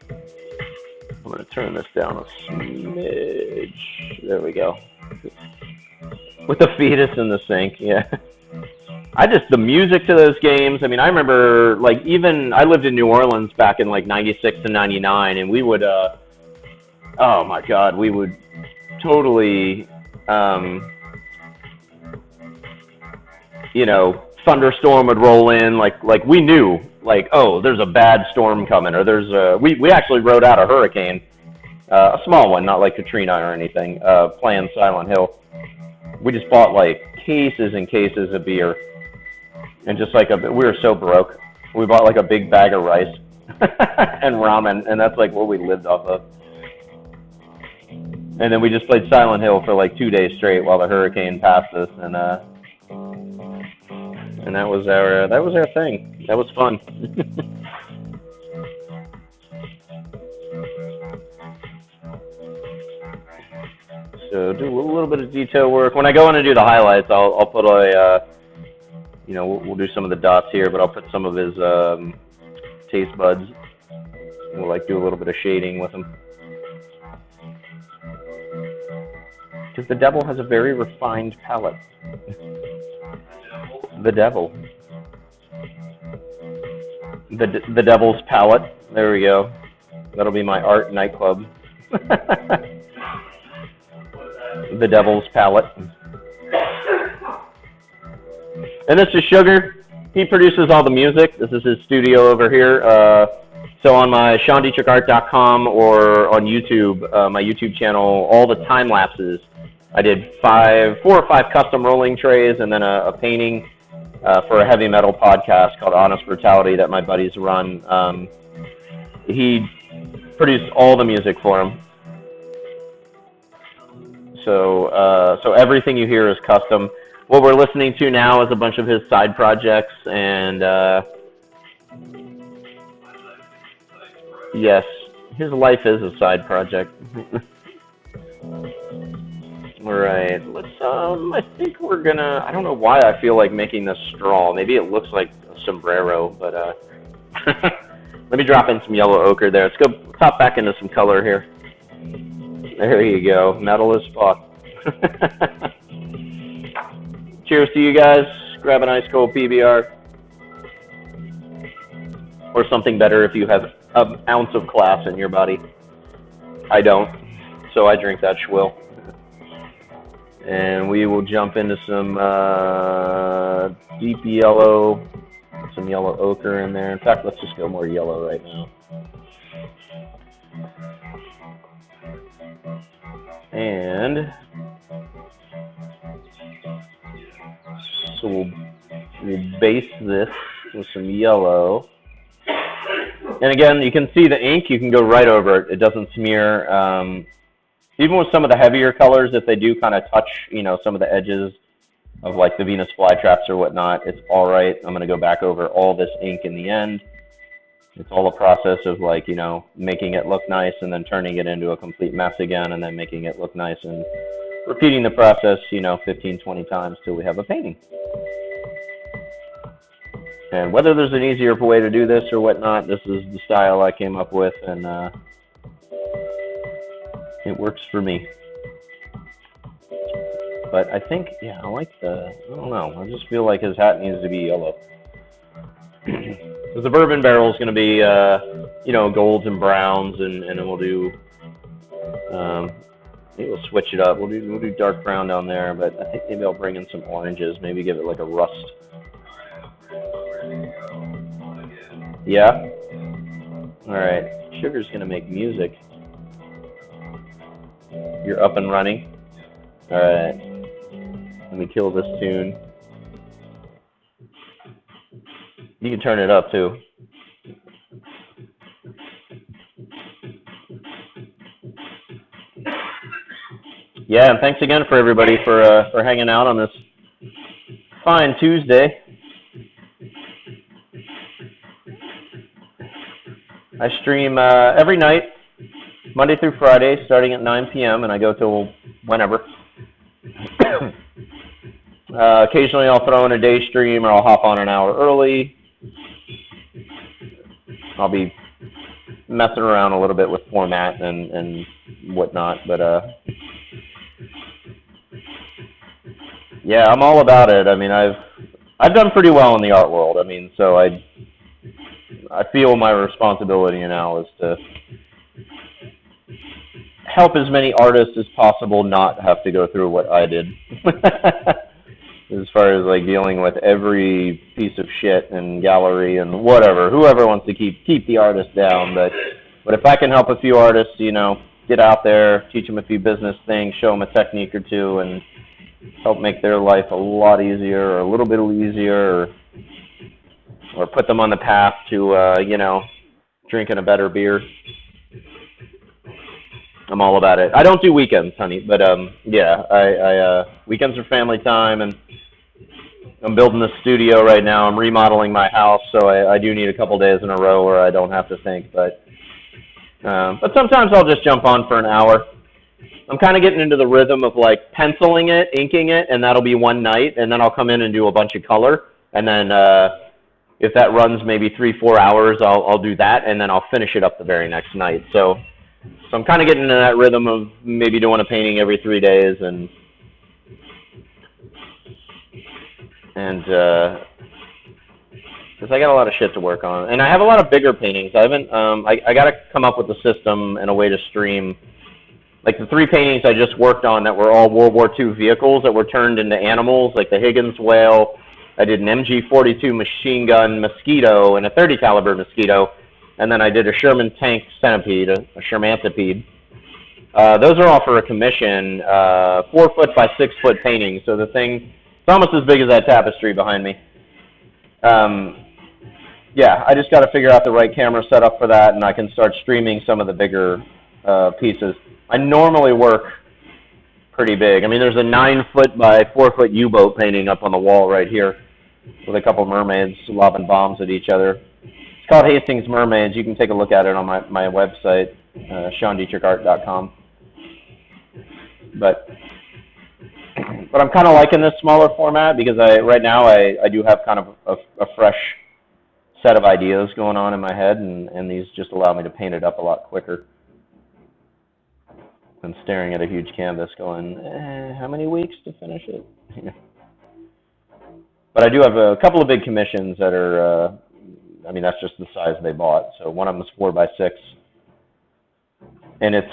I'm going to turn this down a smidge. There we go. With the fetus in the sink, yeah. the music to those games. I mean, I remember, like, even I lived in New Orleans back in like '96 and '99, and we would, oh my God, we would totally, you know, thunderstorm would roll in, like we knew, like, oh, there's a bad storm coming, or we actually rode out a hurricane, a small one, not like Katrina or anything, playing Silent Hill. We just bought like cases and cases of beer, and just like we were so broke, we bought like a big bag of rice and ramen, and that's like what we lived off of. And then we just played Silent Hill for like 2 days straight while the hurricane passed us, and that was our thing. That was fun. So do a little bit of detail work. When I go in and do the highlights, I'll put a, you know, we'll do some of the dots here, but I'll put some of his taste buds. We'll like do a little bit of shading with them. Because the devil has a very refined palate. The devil. The devil's palate. There we go. That'll be my art nightclub. The devil's palate. And this is Sugar. He produces all the music. This is his studio over here. So on my SeanDietrichArt.com or on YouTube, my YouTube channel, all the time lapses. I did 4 or 5 custom rolling trays, and then a painting for a heavy metal podcast called Honest Brutality that my buddies run. He produced all the music for him. So everything you hear is custom. What we're listening to now is a bunch of his side projects, and yes, his life is a side project. All right, let's. I think we're gonna. I don't know why I feel like making this straw. Maybe it looks like a sombrero, but let me drop in some yellow ochre there. Let's go pop back into some color here. There you go, metal as fuck. Cheers to you guys. Grab an ice cold PBR. Or something better if you have an ounce of class in your body. I don't, so I drink that schwill. And we will jump into some deep yellow, some yellow ochre in there. In fact, let's just go more yellow right now. And so we'll base this with some yellow. And again, you can see the ink, you can go right over it. It doesn't smear. Even with some of the heavier colors, if they do kind of touch, you know, some of the edges of like the Venus flytraps or whatnot, it's all right. I'm going to go back over all this ink in the end. It's all a process of like, you know, making it look nice and then turning it into a complete mess again and then making it look nice and repeating the process, you know, 15, 20 times till we have a painting. And whether there's an easier way to do this or whatnot, this is the style I came up with, and it works for me. But I think, yeah, I like I don't know, I just feel like his hat needs to be yellow. The bourbon barrel is going to be, you know, golds and browns, and then we'll do, maybe we'll switch it up. We'll do dark brown down there, but I think maybe I'll bring in some oranges, maybe give it like a rust. Yeah? Alright, Sugar's going to make music. You're up and running. Alright, let me kill this tune. You can turn it up too. Yeah, and thanks again for everybody for hanging out on this fine Tuesday. I stream every night, Monday through Friday, starting at 9 p.m., and I go till whenever. Occasionally I'll throw in a day stream, or I'll hop on an hour early. I'll be messing around a little bit with format and whatnot, but yeah, I'm all about it. I mean, I've done pretty well in the art world. I mean, so I feel my responsibility now is to help as many artists as possible not have to go through what I did. As far as like dealing with every piece of shit and gallery and whatever, whoever wants to keep the artist down. But if I can help a few artists, you know, get out there, teach them a few business things, show them a technique or two, and help make their life a lot easier or a little bit easier, or put them on the path to, you know, drinking a better beer, I'm all about it. I don't do weekends, honey, but yeah, I weekends are family time, and I'm building the studio right now. I'm remodeling my house, so I do need a couple days in a row where I don't have to think. But sometimes I'll just jump on for an hour. I'm kind of getting into the rhythm of like penciling it, inking it, and that'll be one night, and then I'll come in and do a bunch of color, and then if that runs maybe 3-4 hours, I'll do that, and then I'll finish it up the very next night. So I'm kind of getting into that rhythm of maybe doing a painting every 3 days, and because I got a lot of shit to work on, and I have a lot of bigger paintings. I haven't. I got to come up with a system and a way to stream. Like the 3 paintings I just worked on that were all World War II vehicles that were turned into animals, like the Higgins whale. I did an MG-42 machine gun mosquito and a 30 caliber mosquito, and then I did a Sherman tank centipede, a Shermantipede. Those are all for a commission, 4-foot by 6-foot painting. So the thing, it's almost as big as that tapestry behind me. Yeah, I just got to figure out the right camera setup for that, and I can start streaming some of the bigger pieces. I normally work pretty big. I mean, there's a 9-foot by 4-foot U-boat painting up on the wall right here with a couple mermaids lobbing bombs at each other. It's called Hastings Mermaids. You can take a look at it on my website, SeanDietrichArt.com. But I'm kind of liking this smaller format because right now I do have kind of a fresh set of ideas going on in my head, and these just allow me to paint it up a lot quicker than staring at a huge canvas going, how many weeks to finish it? But I do have a couple of big commissions that are, I mean, that's just the size they bought. So one of them is 4x6, and it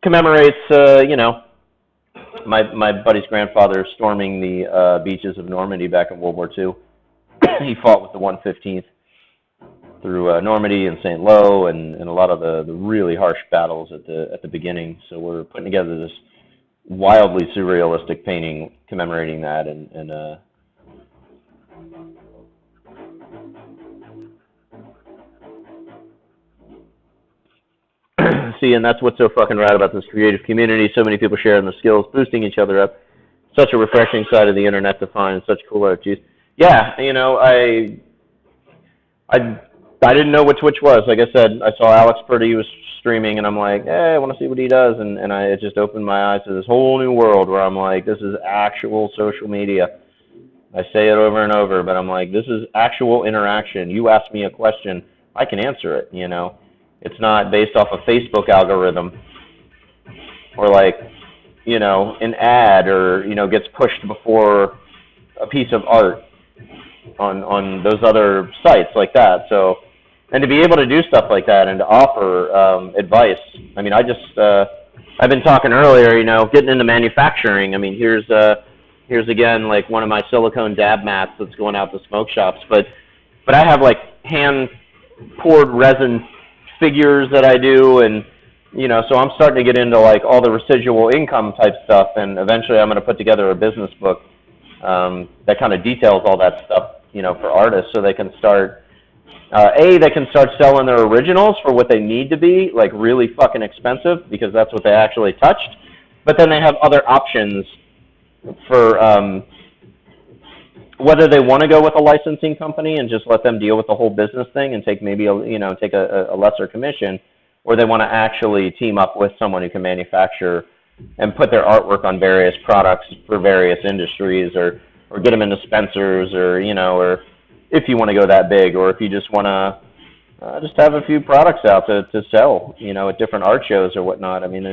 commemorates, you know, my buddy's grandfather storming the beaches of Normandy back in World War II. He fought with the 115th through Normandy and St. Lo and a lot of the really harsh battles at the beginning. So we're putting together this wildly surrealistic painting commemorating that, and see, and that's what's so fucking rad about this creative community. So many people sharing their skills, boosting each other up. Such a refreshing side of the internet to find, such cool art. Geez. Yeah, you know, I didn't know which was. Like I said, I saw Alex Purdy was streaming, and I'm like, hey, I want to see what he does, and it just opened my eyes to this whole new world where I'm like, this is actual social media. I say it over and over, but I'm like, this is actual interaction. You ask me a question, I can answer it, you know. It's not based off a Facebook algorithm or like, you know, an ad or, you know, gets pushed before a piece of art on those other sites like that. So, and to be able to do stuff like that and to offer advice. I mean, I've been talking earlier, you know, getting into manufacturing. I mean, here's again like one of my silicone dab mats that's going out to smoke shops, but I have like hand poured resin figures that I do, and you know, so I'm starting to get into like all the residual income type stuff, and eventually I'm going to put together a business book that kind of details all that stuff, you know, for artists, so they can start they can start selling their originals for what they need to be, like really fucking expensive, because that's what they actually touched, but then they have other options for whether they want to go with a licensing company and just let them deal with the whole business thing and take maybe a lesser commission, or they want to actually team up with someone who can manufacture and put their artwork on various products for various industries, or get them into Spencer's, or, you know, or if you want to go that big, or if you just want to just have a few products out to sell, you know, at different art shows or whatnot. I mean,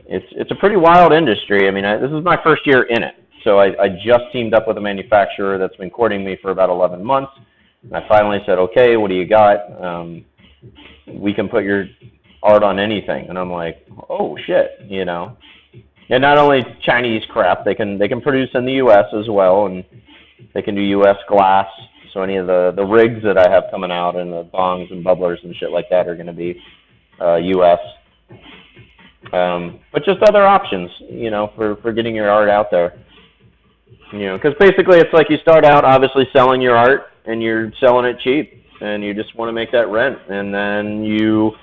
it's a pretty wild industry. I mean, this is my first year in it. So I just teamed up with a manufacturer that's been courting me for about 11 months. And I finally said, okay, what do you got? We can put your art on anything. And I'm like, oh, shit, you know. And not only Chinese crap, they can produce in the U.S. as well, and they can do U.S. glass. So any of the rigs that I have coming out and the bongs and bubblers and shit like that are going to be U.S. But just other options, you know, for getting your art out there. You know, because basically it's like you start out obviously selling your art and you're selling it cheap and you just want to make that rent, and then you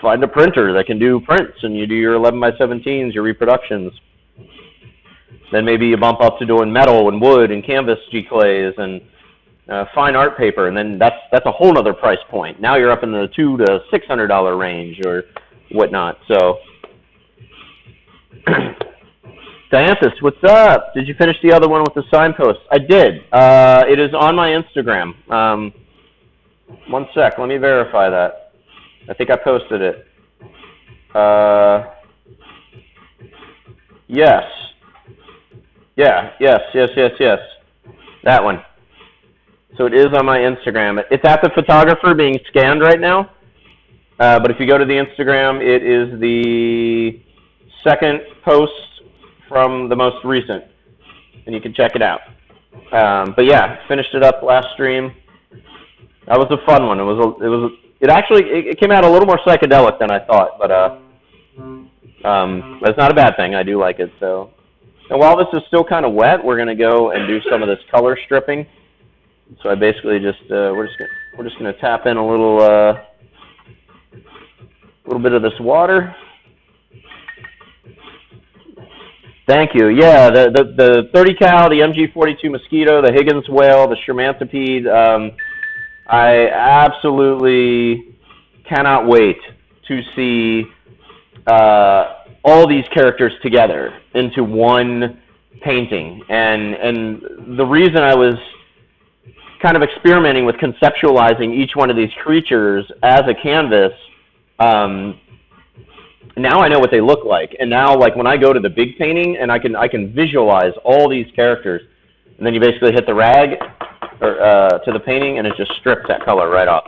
find a printer that can do prints and you do your 11x17s, your reproductions. Then maybe you bump up to doing metal and wood and canvas G-clays and fine art paper, and then that's a whole other price point. Now you're up in the $200 to $600 range or whatnot. So, Dianthus, what's up? Did you finish the other one with the signpost? I did. It is on my Instagram. One sec, let me verify that. I think I posted it. Yes. Yeah, yes. That one. So it is on my Instagram. It's at the photographer being scanned right now. But if you go to the Instagram, it is the second post from the most recent, and you can check it out. But yeah, finished it up last stream. That was a fun one. It came out a little more psychedelic than I thought, but that's not a bad thing. I do like it. So, and while this is still kind of wet, we're gonna go and do some of this color stripping. So I basically just we're just gonna tap in a little bit of this water. Thank you. Yeah, the 30 cal, the MG42 mosquito, the Higgins whale, the Shermantipede. I absolutely cannot wait to see all these characters together into one painting. And the reason I was kind of experimenting with conceptualizing each one of these creatures as a canvas, now I know what they look like. And now, like, when I go to the big painting and I can visualize all these characters, and then you basically hit the rag or to the painting and it just strips that color right off.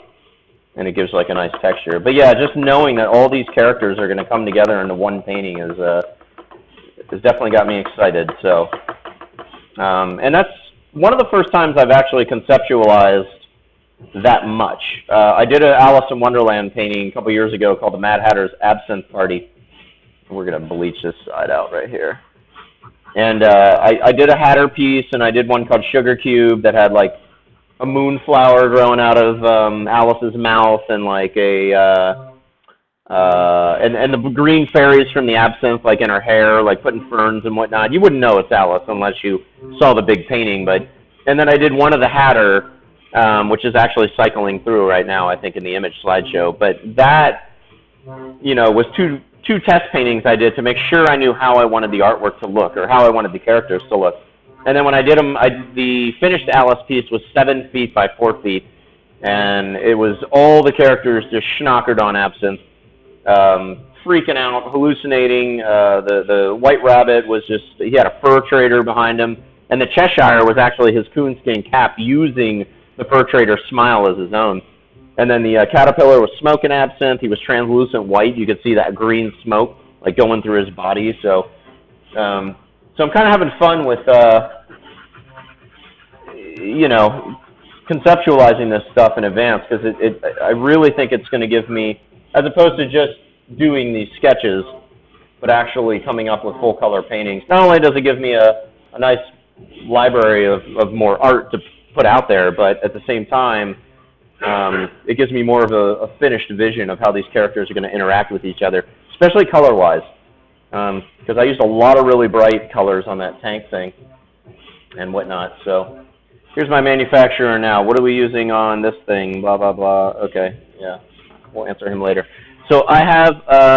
And it gives like a nice texture. But yeah, just knowing that all these characters are going to come together into one painting has definitely got me excited. So, and that's one of the first times I've actually conceptualized that much. I did an Alice in Wonderland painting a couple years ago called the Mad Hatter's Absinthe Party. We're going to bleach this side out right here. And I did a Hatter piece, and I did one called Sugar Cube that had like a moonflower growing out of Alice's mouth, and like and the green fairies from the absinthe like in her hair, like putting ferns and whatnot. You wouldn't know it's Alice unless you saw the big painting. And then I did one of the Hatter, which is actually cycling through right now, I think, in the image slideshow. But that, you know, was two test paintings I did to make sure I knew how I wanted the artwork to look or how I wanted the characters to look. And then when I did them, the finished Alice piece was 7 feet by 4 feet, and it was all the characters just schnockered on absinthe, freaking out, hallucinating. The White Rabbit was just, he had a fur trader behind him, and the Cheshire was actually his coonskin cap using the fur trader's smile as his own. And then the Caterpillar was smoking absinthe. He was translucent white. You could see that green smoke like going through his body. So I'm kind of having fun with, you know, conceptualizing this stuff in advance, because I really think it's going to give me, as opposed to just doing these sketches, but actually coming up with full color paintings. Not only does it give me a nice library of more art to put out there, but at the same time, it gives me more of a finished vision of how these characters are going to interact with each other, especially color-wise. Because I used a lot of really bright colors on that tank thing and whatnot. So here's my manufacturer now. What are we using on this thing? Blah, blah, blah. Okay, yeah. We'll answer him later. So I have...